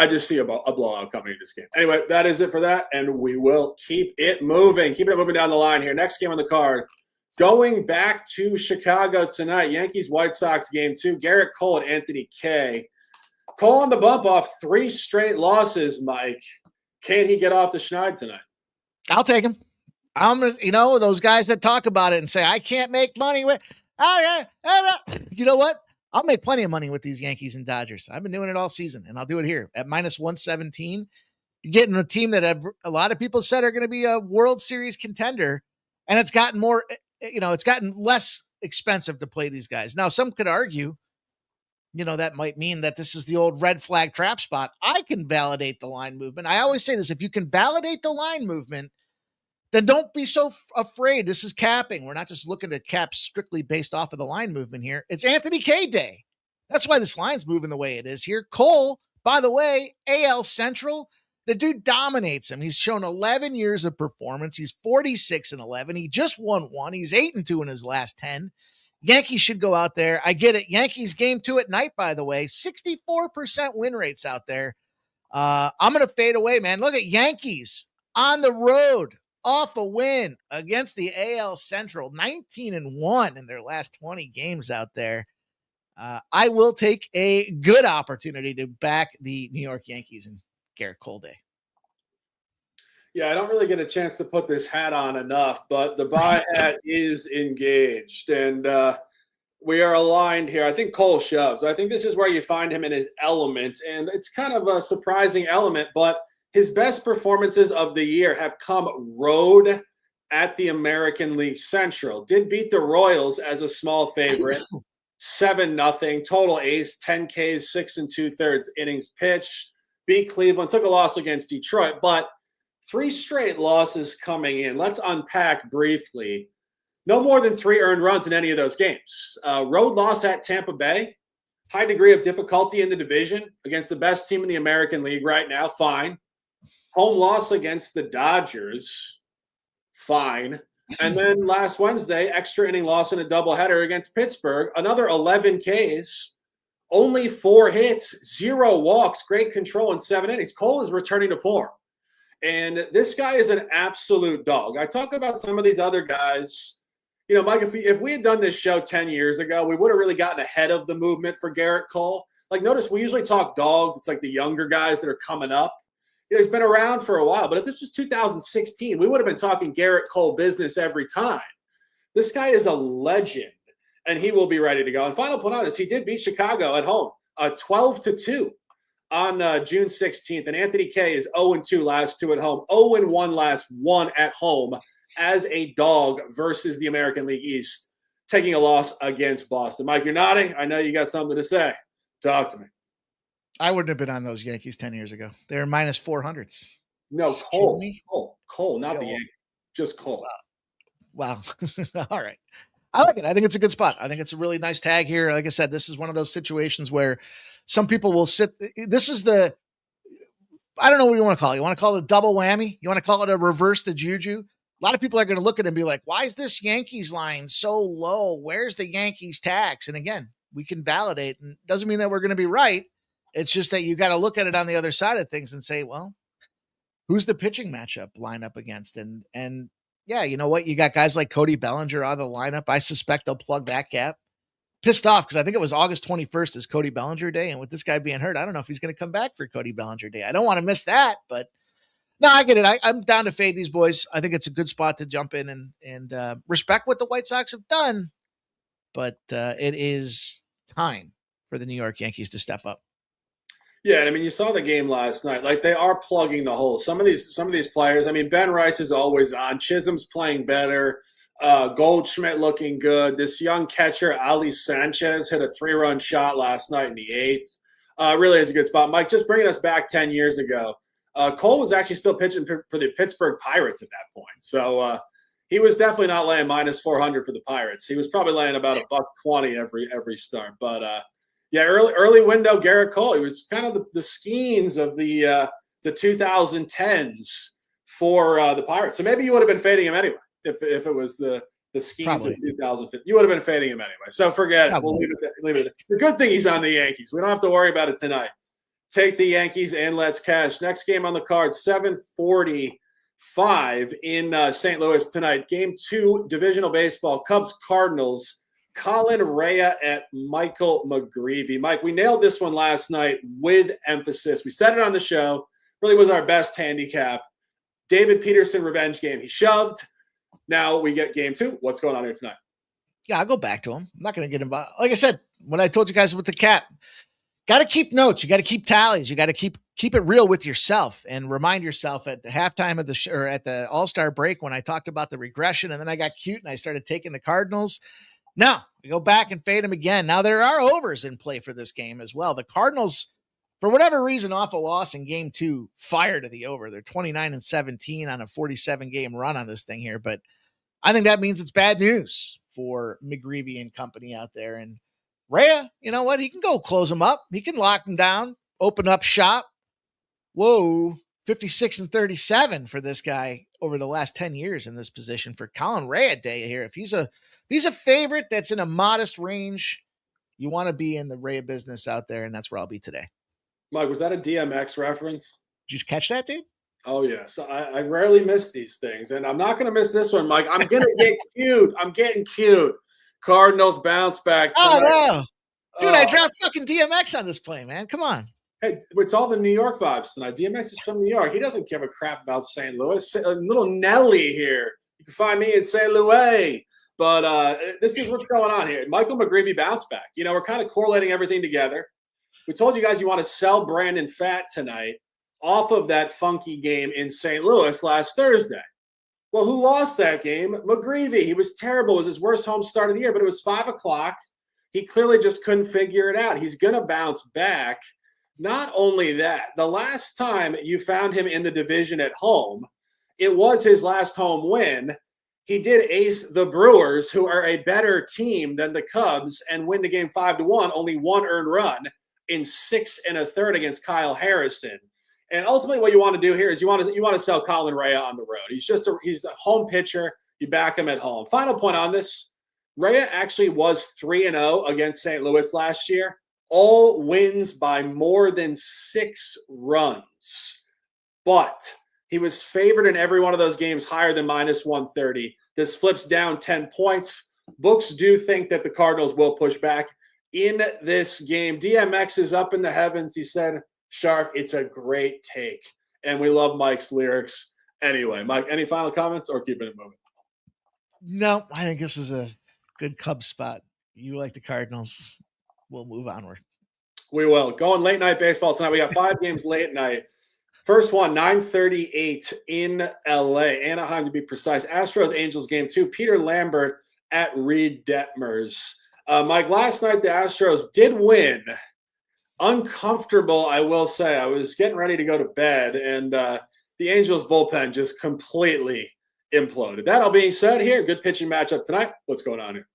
just see a blowout coming in this game. Anyway, that is it for that, and we will keep it moving. Keep it moving down the line here. Next game on the card, going back to Chicago tonight, Yankees-White Sox game 2. Garrett Cole and Anthony Kay. Cole on the bump off 3 straight losses, Mike. Can he get off the schneid tonight? I'll take him. Those guys that talk about it and say, I can't make money with you know what? I'll make plenty of money with these Yankees and Dodgers. I've been doing it all season, and I'll do it here at -117. You're getting a team that a lot of people said are going to be a World Series contender, and it's gotten more, it's gotten less expensive to play these guys. Now, some could argue, that might mean that this is the old red flag trap spot. I can validate the line movement. I always say this, if you can validate the line movement, then don't be so afraid. This is capping. We're not just looking at caps strictly based off of the line movement here. It's Anthony Kay Day. That's why this line's moving the way it is here. Cole, by the way, AL Central, the dude dominates him. He's shown 11 years of performance. He's 46-11. He just won 1. He's 8-2 in his last 10. Yankees should go out there. I get it. Yankees game 2 at night, by the way. 64% win rates out there. I'm going to fade away, man. Look at Yankees on the road. Off a win against the AL Central, 19-1 in their last 20 games out there. I will take a good opportunity to back the New York Yankees and Garrett Cole Day. Yeah, I don't really get a chance to put this hat on enough, but the buy hat is engaged, and we are aligned here. I think Cole shoves. I think this is where you find him in his element, and it's kind of a surprising element, but his best performances of the year have come road at the American League Central. Did beat the Royals as a small favorite, 7-0. Total ace, 10 Ks, 6 2/3 innings pitched. Beat Cleveland, took a loss against Detroit, but 3 straight losses coming in. Let's unpack briefly. No more than 3 earned runs in any of those games. Road loss at Tampa Bay. High degree of difficulty in the division against the best team in the American League right now. Fine. Home loss against the Dodgers. Fine. And then last Wednesday, extra inning loss in a doubleheader against Pittsburgh. Another 11 Ks. Only 4 hits, 0 walks, great control in 7 innings. Cole is returning to form. And this guy is an absolute dog. I talk about some of these other guys. Mike, if we had done this show 10 years ago, we would have really gotten ahead of the movement for Garrett Cole. Like, notice we usually talk dogs. It's like the younger guys that are coming up. He's been around for a while, but if this was 2016, we would have been talking Garrett Cole business every time. This guy is a legend, and he will be ready to go. And final point on this, he did beat Chicago at home, 12-2 on June 16th. And Anthony K is 0-2 last two at home, 0-1 last one at home as a dog versus the American League East, taking a loss against Boston. Mike, you're nodding. I know you got something to say. Talk to me. I wouldn't have been on those Yankees 10 years ago. They were minus 400s. No, Cole, not the Yankees. Just Cole. Wow. All right. I like it. I think it's a good spot. I think it's a really nice tag here. Like I said, this is one of those situations where some people will sit. This is I don't know what you want to call it. You want to call it a double whammy? You want to call it a reverse the juju? A lot of people are going to look at it and be like, why is this Yankees line so low? Where's the Yankees tax? And again, we can validate, and it doesn't mean that we're going to be right. It's just that you got to look at it on the other side of things and say, well, who's the pitching matchup line up against? And yeah, you know what? You got guys like Cody Bellinger out of the lineup. I suspect they'll plug that gap. Pissed off because I think it was August 21st is Cody Bellinger Day. And with this guy being hurt, I don't know if he's going to come back for Cody Bellinger Day. I don't want to miss that, but no, I get it. I'm down to fade these boys. I think it's a good spot to jump in and respect what the White Sox have done. But it is time for the New York Yankees to step up. Yeah, I mean, you saw the game last night. Like, they are plugging the holes. Some of these players. I mean, Ben Rice is always on. Chisholm's playing better. Goldschmidt looking good. This young catcher, Ali Sanchez, hit a 3-run shot last night in the 8th. Really is a good spot. Mike, just bringing us back 10 years ago, Cole was actually still pitching for the Pittsburgh Pirates at that point. So he was definitely not laying minus 400 for the Pirates. He was probably laying about $120 every start. But yeah, early window Garrett Cole. He was kind of the Skeens of the 2010s for the Pirates. So maybe you would have been fading him anyway if it was the Skeens of 2015. You would have been fading him anyway. So forget it. We'll leave it. The good thing he's on the Yankees. We don't have to worry about it tonight. Take the Yankees and let's cash. Next game on the card, 7:45 in St. Louis tonight. Game 2, divisional baseball, Cubs-Cardinals. Colin Rea at Michael McGreevy. Mike, we nailed this one last night with emphasis. We said it on the show. Really was our best handicap. David Peterson revenge game. He shoved. Now we get game 2. What's going on here tonight? Yeah, I'll go back to him. I'm not going to get involved. Like I said, when I told you guys with the cat, got to keep notes. You got to keep tallies. You got to keep it real with yourself and remind yourself at the halftime of the or at the All-Star break when I talked about the regression and then I got cute and I started taking the Cardinals. No, we go back and fade them again. Now there are overs in play for this game as well. The Cardinals, for whatever reason, off a loss in game 2, fire to the over. They're 29-17 on a 47-game run on this thing here. But I think that means it's bad news for McGreevy and company out there. And Rea, you know what? He can go close them up. He can lock them down, open up shop. Whoa, 56-37 for this guy over the last 10 years in this position for Colin Rea Day here. If he's a favorite that's in a modest range, you want to be in the Rea business out there, and that's where I'll be today. Mike, was that a DMX reference? Did you catch that, dude? Oh, yeah. So I rarely miss these things, and I'm not going to miss this one, Mike. I'm going to get cute. I'm getting cute. Cardinals bounce back. Oh, no. Dude, I dropped fucking DMX on this play, man. Come on. Hey, it's all the New York vibes tonight. DMX is from New York. He doesn't give a crap about St. Louis. Little Nelly here. You can find me in St. Louis. But this is what's going on here. Michael McGreevy bounce back. You know, we're kind of correlating everything together. We told you guys you want to sell Brandon Pfaadt tonight off of that funky game in St. Louis last Thursday. Well, who lost that game? McGreevy. He was terrible. It was his worst home start of the year, but it was 5 o'clock. He clearly just couldn't figure it out. He's going to bounce back. Not only that, the last time you found him in the division at home, it was his last home win. He did ace the Brewers, who are a better team than the Cubs, and win the game 5-1, only 1 earned run in 6 1/3 against Kyle Harrison. And ultimately what you want to do here is you want to sell Colin Rea on the road. He's a home pitcher. You back him at home. Final point on this, Rea actually was 3-0 against St. Louis last year. All wins by more than 6 runs. But he was favored in every one of those games higher than minus 130. This flips down 10 points. Books do think that the Cardinals will push back. in this game. DMX is up in the heavens. He said, Shark, it's a great take. And we love Mike's lyrics. Anyway, Mike, any final comments or keeping it moving? No, I think this is a good Cubs spot. You like the Cardinals. We'll move onward. We will. Going late night baseball tonight. We got 5 games late night. First one, 9:38 in LA, Anaheim to be precise. Astros Angels game 2. Peter Lambert at Reed Detmers. Mike, last night the Astros did win. Uncomfortable, I will say. I was getting ready to go to bed, and the Angels bullpen just completely imploded. That all being said, here, good pitching matchup tonight. What's going on here?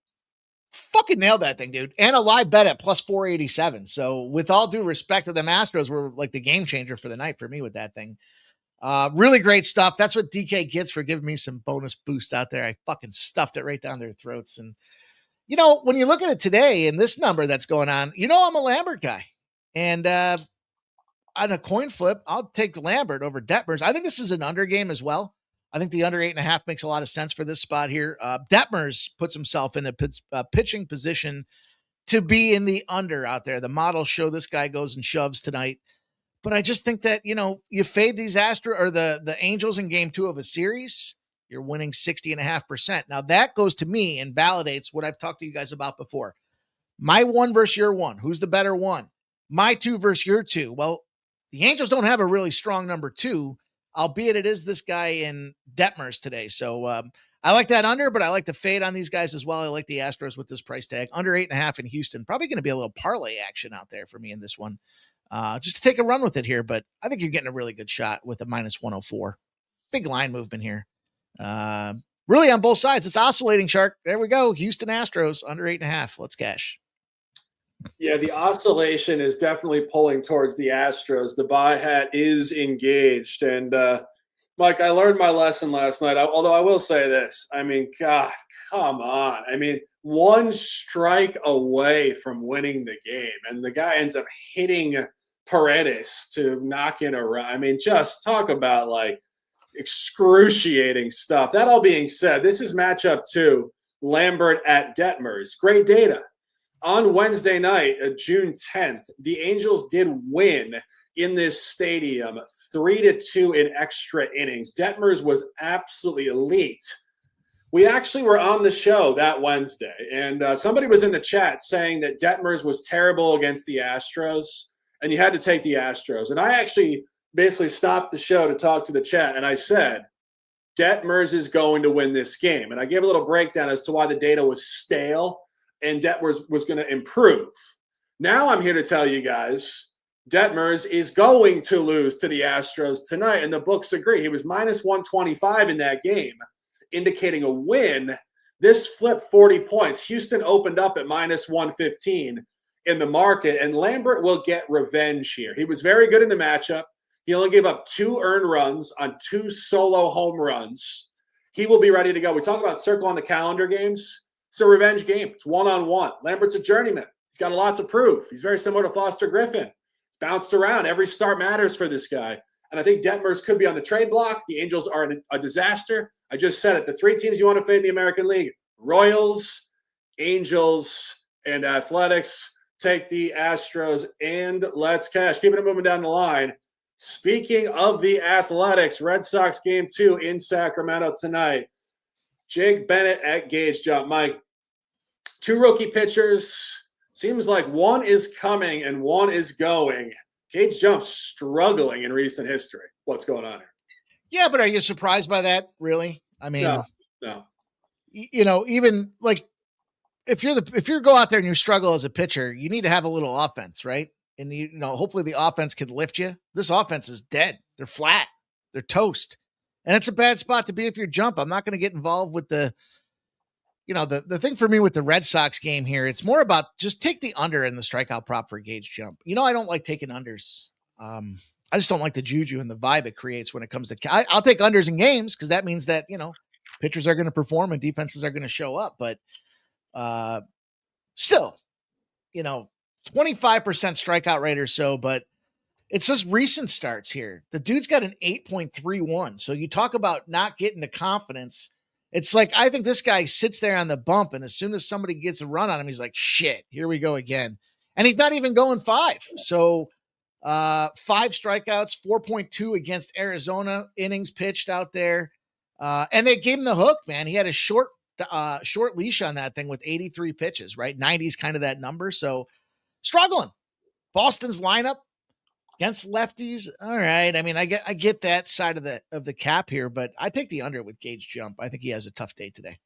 Fucking nailed that thing, dude. And a live bet at plus 487. So with all due respect to them, Astros were like the game changer for the night for me with that thing. Really great stuff. That's what DK gets for giving me some bonus boosts out there. I fucking stuffed it right down their throats. And, when you look at it today and this number that's going on, I'm a Lambert guy. And on a coin flip, I'll take Lambert over Detmers. I think this is an under game as well. I think the under 8.5 makes a lot of sense for this spot here. Detmers puts himself in a pitching position to be in the under out there. The models show this guy goes and shoves tonight. But I just think that, you fade these the Angels in game 2 of a series, you're winning 60.5%. Now that goes to me and validates what I've talked to you guys about before. My 1 versus your 1. Who's the better 1? My 2 versus your 2. Well, the Angels don't have a really strong number 2, albeit it is this guy in Detmers today. So I like that under, but I like the fade on these guys as well. I like the Astros with this price tag. Under 8.5 in Houston. Probably going to be a little parlay action out there for me in this one. Just to take a run with it here, but I think you're getting a really good shot with a minus 104. Big line movement here. Really on both sides. It's oscillating, Shark. There we go. Houston Astros under 8.5. Let's cash. Yeah, the oscillation is definitely pulling towards the Astros. The buy hat is engaged. And, Mike, I learned my lesson last night, although I will say this. I mean, God, come on. I mean, 1 strike away from winning the game, and the guy ends up hitting Paredes to knock in a run. I mean, just talk about, excruciating stuff. That all being said, this is matchup 2, Lambert at Detmers. Great data. On Wednesday night, June 10th, the Angels did win in this stadium 3-2 in extra innings. Detmers was absolutely elite. We actually were on the show that Wednesday, and somebody was in the chat saying that Detmers was terrible against the Astros, and you had to take the Astros. And I actually basically stopped the show to talk to the chat, and I said, Detmers is going to win this game. And I gave a little breakdown as to why the data was stale and Detmers was going to improve. Now I'm here to tell you guys, Detmers is going to lose to the Astros tonight, and the books agree. He was minus 125 in that game, indicating a win. This flipped 40 points. Houston opened up at minus 115 in the market, and Lambert will get revenge here. He was very good in the matchup. He only gave up 2 earned runs on 2 solo home runs. He will be ready to go. We talk about circle on the calendar games. It's a revenge game. It's one-on-one. Lambert's a journeyman. He's got a lot to prove. He's very similar to Foster Griffin. He's bounced around. Every start matters for this guy. And I think Detmers could be on the trade block. The Angels are a disaster. I just said it. The 3 teams you want to fade in the American League, Royals, Angels, and Athletics. Take the Astros, and let's cash. Keeping it moving down the line. Speaking of the Athletics, Red Sox game 2 in Sacramento tonight. Jake Bennett at Gage Jump. Mike, 2 rookie pitchers. Seems like one is coming and one is going. Gage Jump's struggling in recent history. What's going on here? Yeah, but are you surprised by that? Really? I mean, no. Even if you go out there and you struggle as a pitcher, you need to have a little offense, right? And hopefully the offense can lift you. This offense is dead. They're flat. They're toast. And it's a bad spot to be if you're Jump. I'm not going to get involved with the thing for me with the Red Sox game here. It's more about just take the under in the strikeout prop for Gage Jump. I don't like taking unders. I just don't like the juju and the vibe it creates when it comes to. I'll take unders in games because that means that pitchers are going to perform and defenses are going to show up. But still, 25% strikeout rate or so, but it's just recent starts here. The dude's got an 8.31. So you talk about not getting the confidence It's like, I think this guy sits there on the bump, and as soon as somebody gets a run on him, he's like, shit, here we go again. And he's not even going 5. So 5 strikeouts, 4.2 against Arizona innings pitched out there. And they gave him the hook, man. He had a short leash on that thing with 83 pitches, right? 90 is kind of that number. So struggling. Boston's lineup against lefties. All right. I mean, I get that side of the cap here, but I take the under with Gage Jump. I think he has a tough day today.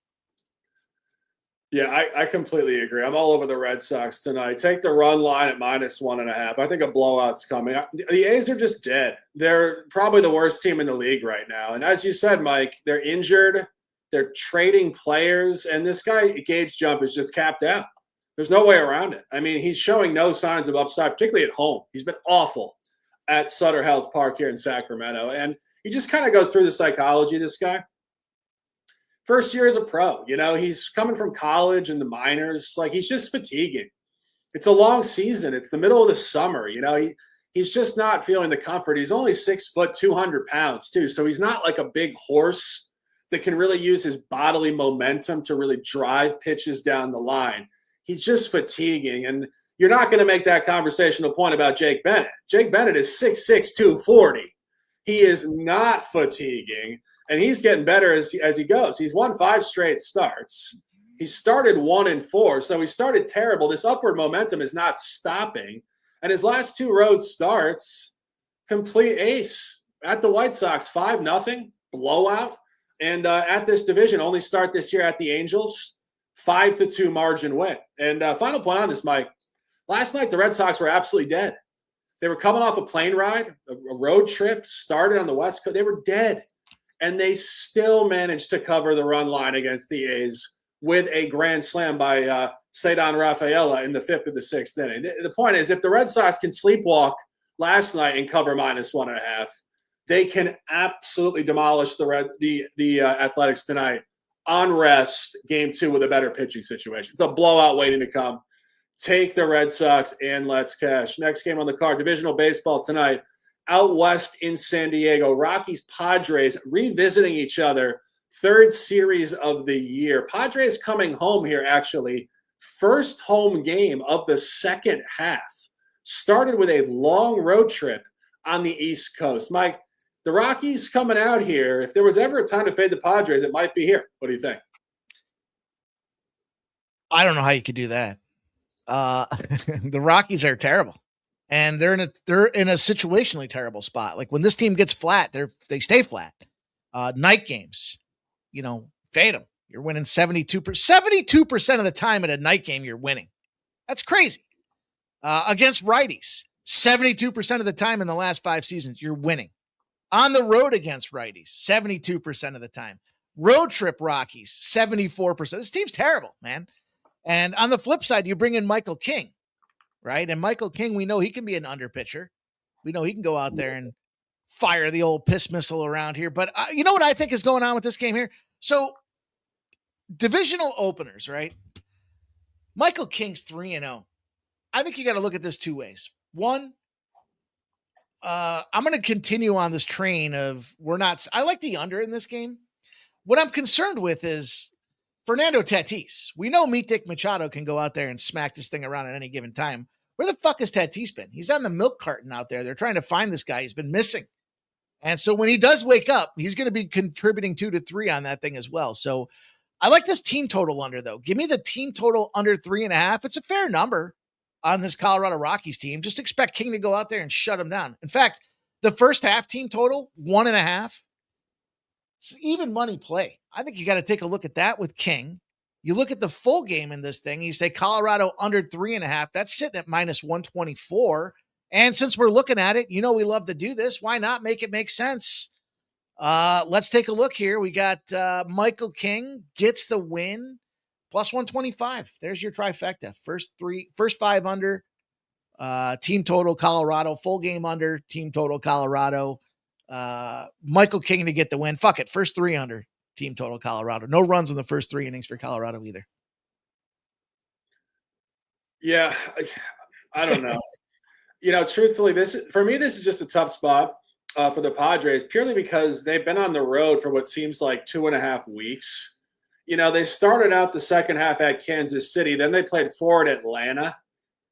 Yeah, I completely agree. I'm all over the Red Sox tonight. Take the run line at -1.5. I think a blowout's coming. The A's are just dead. They're probably the worst team in the league right now. And as you said, Mike, they're injured. They're trading players. And this guy, Gage Jump, is just capped out. There's no way around it. I mean, he's showing no signs of upside, particularly at home. He's been awful at Sutter Health Park here in Sacramento. And you just kind of go through the psychology of this guy. First year as a pro, he's coming from college and the minors. Like, he's just fatiguing. It's a long season. It's the middle of the summer. He's just not feeling the comfort. He's only 6 foot, 200 pounds too. So he's not like a big horse that can really use his bodily momentum to really drive pitches down the line. He's just fatiguing. And you're not going to make that conversational point about Jake Bennett. Jake Bennett is 6'6", 240. He is not fatiguing. And he's getting better as he goes. He's won 5 straight starts. He started 1-4, so he started terrible. This upward momentum is not stopping. And his last 2 road starts, complete ace. At the White Sox, 5-0, blowout. And at this division, only start this year at the Angels, 5-2 margin win. And final point on this, Mike. Last night, the Red Sox were absolutely dead. They were coming off a plane ride, a road trip, started on the West Coast. They were dead. And they still managed to cover the run line against the A's with a grand slam by Cedar Rafaela in the 5th of the 6th inning. The point is, if the Red Sox can sleepwalk last night and cover -1.5, they can absolutely demolish the Athletics tonight on rest, game 2 with a better pitching situation. It's a blowout waiting to come. Take the Red Sox and let's cash. Next game on the card, divisional baseball tonight. Out west in San Diego, Rockies, Padres revisiting each other. 3rd series of the year. Padres coming home here, actually. First home game of the second half. Started with a long road trip on the East Coast. Mike, the Rockies coming out here, if there was ever a time to fade the Padres, it might be here. What do you think? I don't know how you could do that. The Rockies are terrible. And they're in a situationally terrible spot. Like, when this team gets flat, they stay flat. Night games, fade them. You're winning 72% of the time at a night game. You're winning. That's crazy. Against righties, 72% of the time in the last 5 seasons, you're winning. On the road against righties, 72% of the time. Road trip Rockies, 74%. This team's terrible, man. And on the flip side, you bring in Michael King. Right. And Michael King, we know he can be an under pitcher. We know he can go out there and fire the old piss missile around here. But you know what I think is going on with this game here? So, divisional openers, right? Michael King's 3-0. I think you got to look at this 2 ways. One, I'm going to continue on this train of I like the under in this game. What I'm concerned with is Fernando Tatis. We know Meet Dick Machado can go out there and smack this thing around at any given time. Where the fuck has Tatis been? He's on the milk carton out there. They're trying to find this guy. He's been missing. And so when he does wake up, he's going to be contributing 2 to 3 on that thing as well. So I like this team total under, though. Give me the team total under 3.5. It's a fair number on this Colorado Rockies team. Just expect King to go out there and shut him down. In fact, the first half team total, 1.5. It's even money play. I think you got to take a look at that with King. You look at the full game in this thing, you say Colorado under 3.5. That's sitting at -124. And since we're looking at it, we love to do this. Why not make it make sense? Let's take a look here. We got Michael King gets the win, +125. There's your trifecta. First 5 under, team total Colorado, full game under, team total Colorado. Michael King to get the win. Fuck it. First 3 under, team total Colorado. No runs in the first 3 innings for Colorado either. Yeah, I don't know. Truthfully, this is just a tough spot. for the Padres purely because they've been on the road for what seems like 2.5 weeks. They started out the second half at Kansas City, then they played 4 at Atlanta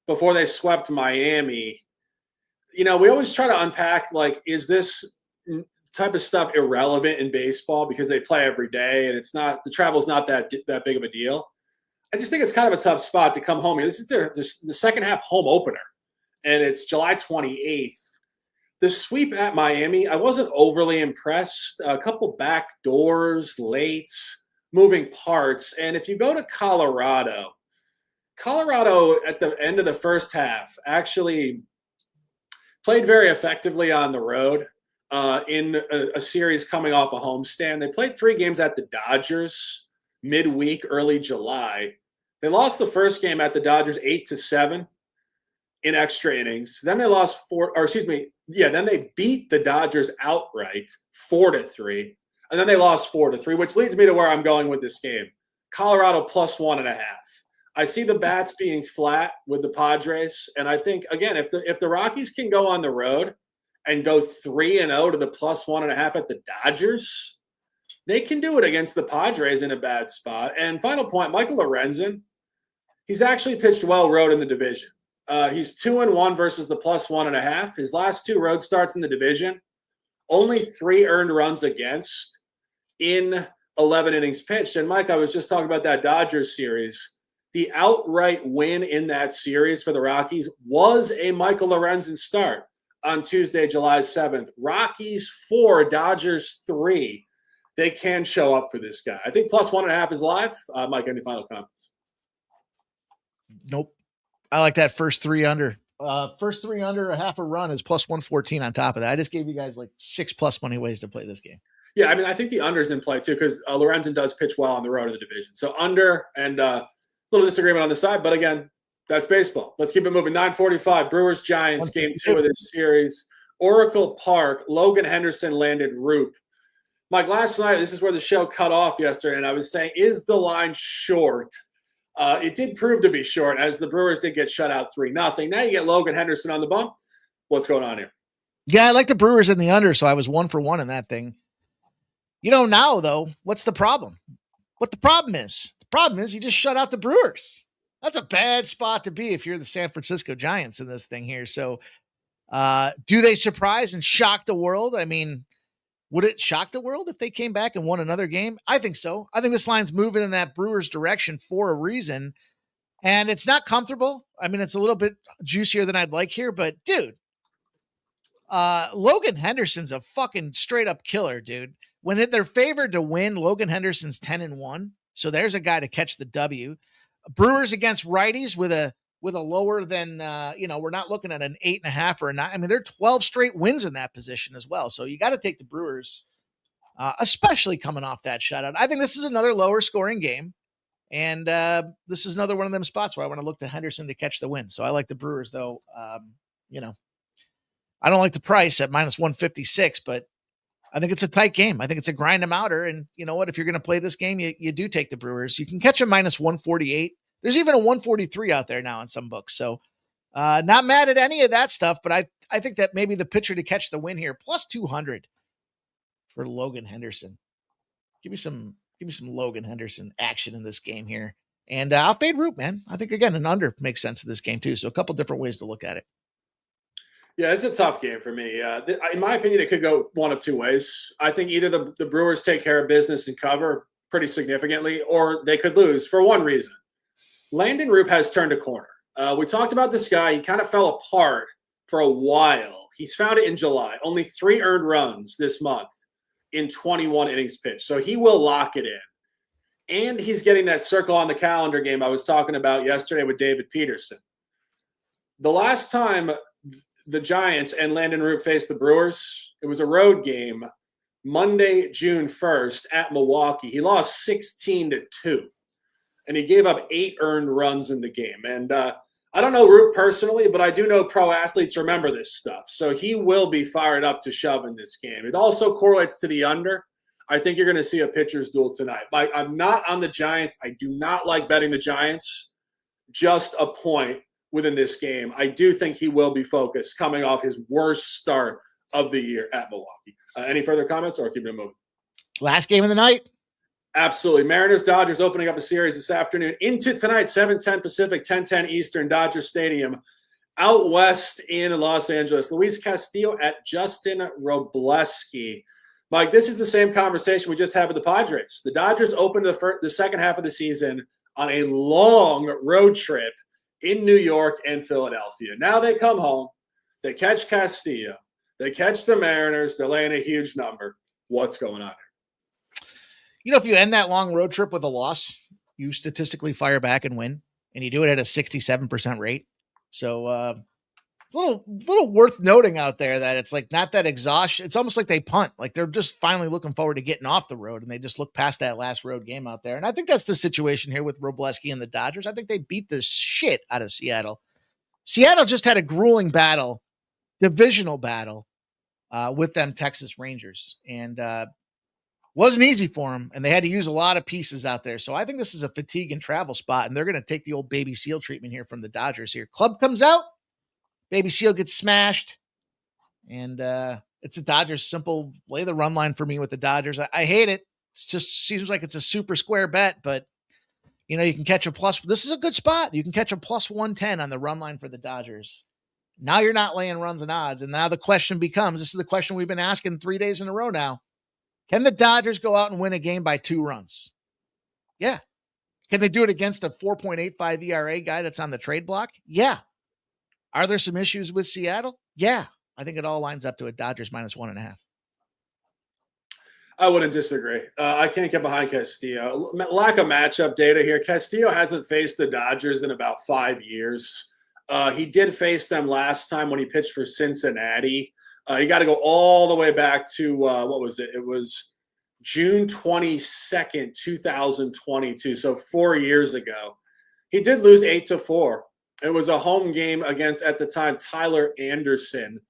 before they swept Miami. We always try to unpack, like, is this type of stuff irrelevant in baseball because they play every day and the travel's not that big of a deal. I just think it's kind of a tough spot to come home. This is the second half home opener, and it's July 28th. The sweep at Miami, I wasn't overly impressed. A couple back doors, late, moving parts. And if you go to Colorado at the end of the first half actually played very effectively on the road in a series coming off a homestand. They played 3 games at the Dodgers midweek, early July. They lost the first game at the Dodgers 8-7 in extra innings. Then they lost then they beat the Dodgers outright 4-3. And then they lost 4-3, which leads me to where I'm going with this game. Colorado plus 1.5. I see the bats being flat with the Padres. And I think, again, if the Rockies can go on the road and go 3-0 to the plus 1.5 at the Dodgers, they can do it against the Padres in a bad spot. And final point, Michael Lorenzen, he's actually pitched well road in the division. He's 2-1 versus the plus 1.5. His last 2 road starts in the division, only 3 earned runs against in 11 innings pitched. And Mike, I was just talking about that Dodgers series. The outright win in that series for the Rockies was a Michael Lorenzen start on Tuesday, July 7th. Rockies 4, Dodgers 3. They can show up for this guy. I think plus 1.5 is live. Mike, any final comments? Nope. I like that first 3 under. First 3 under, a half a run is plus 114 on top of that. I just gave you guys like 6+ money ways to play this game. Yeah, I mean, I think the under's in play too because Lorenzen does pitch well on the road of the division. So under and a little disagreement on the side, but again, that's baseball. Let's keep it moving. 9:45, Brewers Giants, game 2 of this series. Oracle Park, Logan Henderson landed Roop. Mike, last night, this is where the show cut off yesterday, and I was saying, is the line short? It did prove to be short, as the Brewers did get shut out 3-0. Now you get Logan Henderson on the bump. What's going on here? Yeah, I like the Brewers in the under, so I was 1 for 1 in that thing. Now, though, what's the problem? What the problem is? The problem is you just shut out the Brewers. That's a bad spot to be if you're the San Francisco Giants in this thing here. So do they surprise and shock the world? I mean, would it shock the world if they came back and won another game? I think so. I think this line's moving in that Brewers direction for a reason. And it's not comfortable. I mean, it's a little bit juicier than I'd like here, but dude, Logan Henderson's a fucking straight up killer, dude. When they're favored to win, Logan Henderson's 10-1. So there's a guy to catch the W. Brewers against righties with a lower than, we're not looking at an 8.5 or a 9. I mean, they're 12 straight wins in that position as well. So you got to take the Brewers, especially coming off that shutout. I think this is another lower scoring game. And this is another one of them spots where I want to look to Henderson to catch the win. So I like the Brewers, though. I don't like the price at minus 156, but I think it's a tight game. I think it's a grind them outer. And you know what? If you're going to play this game, you do take the Brewers. You can catch a minus 148. There's even a 143 out there now in some books. So not mad at any of that stuff, but I think that maybe the pitcher to catch the win here, plus 200 for Logan Henderson. Give me some Logan Henderson action in this game here. And I'll fade Root, man. I think, again, an under makes sense in this game too. So a couple different ways to look at it. Yeah, it's a tough game for me. In my opinion, it could go one of 2 ways. I think either the Brewers take care of business and cover pretty significantly, or they could lose for one reason. Landon Roop has turned a corner. We talked about this guy. He kind of fell apart for a while. He's found it in July. Only 3 earned runs this month in 21 innings pitched. So he will lock it in. And he's getting that circle on the calendar game I was talking about yesterday with David Peterson. The last time the Giants and Landon Roop faced the Brewers, it was a road game, Monday, June 1st at Milwaukee. He lost 16-2, and he gave up 8 earned runs in the game. And I don't know Roop personally, but I do know pro athletes remember this stuff. So he will be fired up to shove in this game. It also correlates to the under. I think you're going to see a pitcher's duel tonight. I'm not on the Giants. I do not like betting the Giants. Just a point within this game. I do think he will be focused coming off his worst start of the year at Milwaukee. Any further comments or keep it moving? Last game of the night. Absolutely. Mariners-Dodgers opening up a series this afternoon into tonight, 7:10 Pacific, 10:10 Eastern, Dodger Stadium. Out west in Los Angeles, Luis Castillo at Justin Robleski. Mike, this is the same conversation we just had with the Padres. The Dodgers opened the second half of the season on a long road trip in New York and Philadelphia. Now they come home, they catch Castillo, they catch the Mariners, they're laying a huge number. What's going on here? You know, if you end that long road trip with a loss, you statistically fire back and win, and you do it at a 67% rate. So it's a little worth noting out there that it's like not that exhaustion. It's almost like they punt, like they're just finally looking forward to getting off the road, and they just look past that last road game out there. And I think that's the situation here with Robleski and the Dodgers. I think they beat the shit out of Seattle. Seattle just had a grueling battle, divisional battle with them Texas Rangers, and wasn't easy for them, and they had to use a lot of pieces out there. So I think this is a fatigue and travel spot, and they're going to take the old baby seal treatment here from the Dodgers here. Club comes out, baby seal gets smashed, and it's a Dodgers simple lay the run line for me with the Dodgers. I hate it. It just seems like it's a super square bet, but you know, you can catch a plus. This is a good spot. You can catch a plus 110 on the run line for the Dodgers. Now you're not laying runs and odds. And now the question becomes, this is the question we've been asking 3 days in a row now. Can the Dodgers go out and win a game by 2 runs? Yeah. Can they do it against a 4.85 ERA guy that's on the trade block? Yeah. Are there some issues with Seattle? Yeah. I think it all lines up to a Dodgers minus 1.5. I wouldn't disagree. I can't get behind Castillo. Lack of matchup data here. Castillo hasn't faced the Dodgers in about 5 years. He did face them last time when he pitched for Cincinnati. You got to go all the way back to, what was it? It was June 22nd, 2022. So 4 years ago. He did lose 8-4. It was a home game against, at the time, Tyler Anderson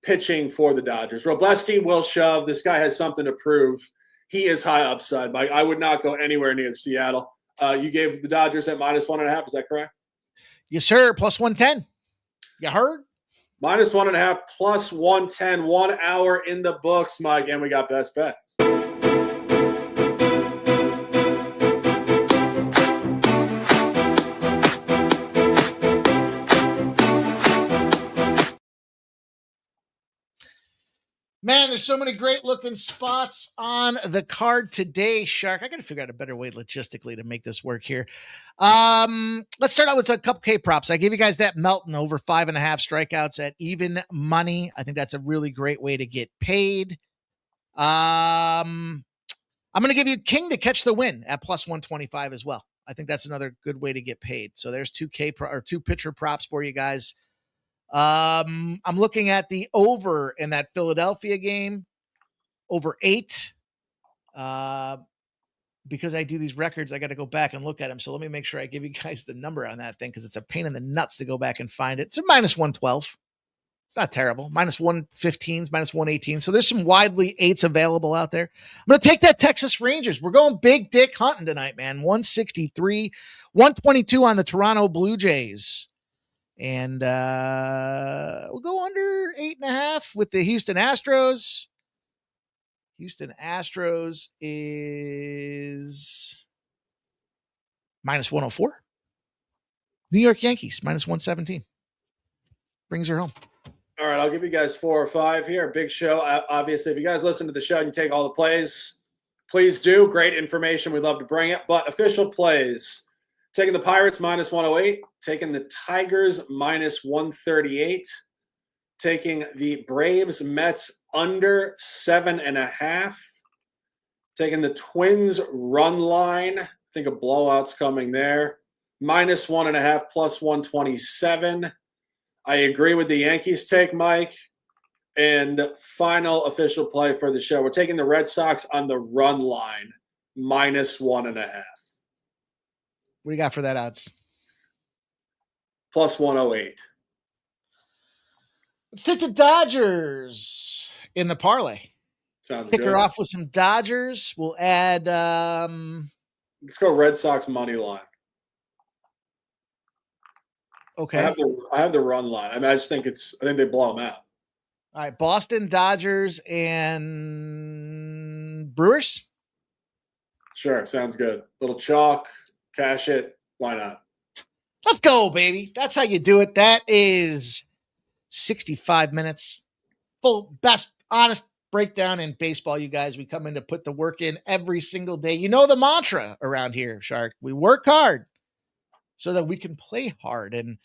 pitching for the Dodgers. Robleski will shove. This guy has something to prove. He is high upside. Mike, I would not go anywhere near Seattle. You gave the Dodgers at minus 1.5. Is that correct? Yes, sir. Plus 110. You heard? Minus 1.5, plus 110, 1 hour in the books, Mike, and we got best bets. Man, there's so many great looking spots on the card today, Shark. I got to figure out a better way logistically to make this work here. Let's start out with a couple K props. I gave you guys that Melton over 5.5 strikeouts at even money. I think that's a really great way to get paid. I'm going to give you King to catch the win at plus 125 as well. I think that's another good way to get paid. So there's two pitcher props for you guys. I'm looking at the over in that Philadelphia game, over 8. Because I do these records, I got to go back and look at them. So let me make sure I give you guys the number on that thing, because it's a pain in the nuts to go back and find it. It's a minus 112. It's not terrible. Minus 115s, minus 118. So there's some widely 8s available out there. I'm going to take that Texas Rangers. We're going big dick hunting tonight, man. 163, 122 on the Toronto Blue Jays. And we'll go under 8.5 with the Houston Astros. Houston Astros is minus 104. New York Yankees minus 117. Brings her home. All right, I'll give you guys 4 or 5 here. Big show. Obviously, if you guys listen to the show and you take all the plays, please do. Great information. We'd love to bring it. But official plays. Taking the Pirates minus 108. Taking the Tigers minus 138. Taking the Braves Mets under 7.5. Taking the Twins run line. I think a blowout's coming there. Minus 1.5 plus 127. I agree with the Yankees take, Mike. And final official play for the show. We're taking the Red Sox on the run line. Minus 1.5. What do you got for that odds? Plus 108. Let's take the Dodgers in the parlay. Sounds Kick good. her off with some Dodgers. We'll add let's go Red Sox money line. Okay. I have the run line. I mean, I think they blow them out. All right, Boston, Dodgers, and Brewers. Sure, sounds good. Little chalk, cash it. Why not? Let's go, baby. That's how you do it. That is 65 minutes. Full, best, honest breakdown in baseball, you guys. We come in to put the work in every single day. You know the mantra around here, Shark. We work hard so that we can play hard. And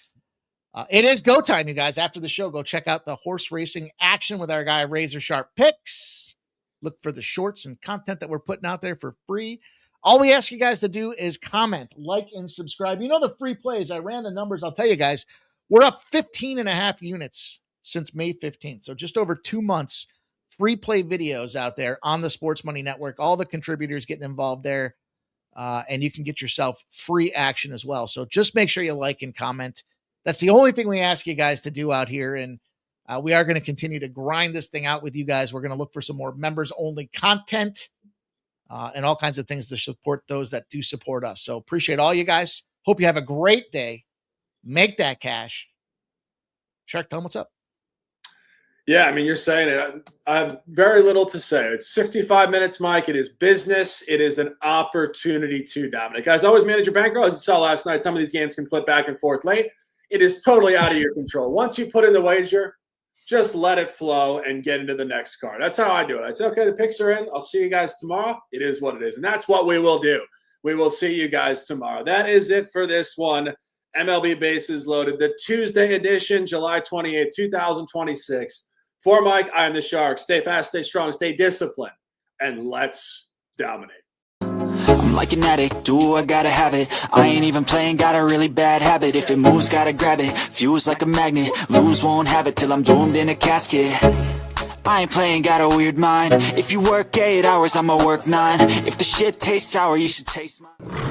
it is go time, you guys. After the show, go check out the horse racing action with our guy Razor Sharp Picks. Look for the shorts and content that we're putting out there for free. All we ask you guys to do is comment, like, and subscribe. You know the free plays. I ran the numbers. I'll tell you guys, we're up 15 and a half units since May 15th. So just over 2 months, free play videos out there on the Sports Money Network. All the contributors getting involved there. And you can get yourself free action as well. So just make sure you like and comment. That's the only thing we ask you guys to do out here. And we are going to continue to grind this thing out with you guys. We're going to look for some more members only content and all kinds of things to support those that do support us. So appreciate all you guys. Hope you have a great day. Make that cash. Shark, tell them what's up. Yeah, I mean, you're saying it. I have very little to say. It's 65 minutes, Mike. It is business. It is an opportunity to dominate. Guys, always manage your bankroll. As you saw last night, some of these games can flip back and forth late. It is totally out of your control. Once you put in the wager, just let it flow and get into the next card. That's how I do it. I say, okay, the picks are in. I'll see you guys tomorrow. It is what it is. And that's what we will do. We will see you guys tomorrow. That is it for this one. MLB Bases Loaded, the Tuesday edition, July 28th, 2026. For Mike, I am the Shark. Stay fast, stay strong, stay disciplined, and let's dominate. I'm like an addict, do I gotta have it. I ain't even playing, got a really bad habit. If it moves, gotta grab it, fuse like a magnet. Lose, won't have it till I'm doomed in a casket. I ain't playing, got a weird mind. If you work 8 hours, I'ma work 9. If the shit tastes sour, you should taste mine.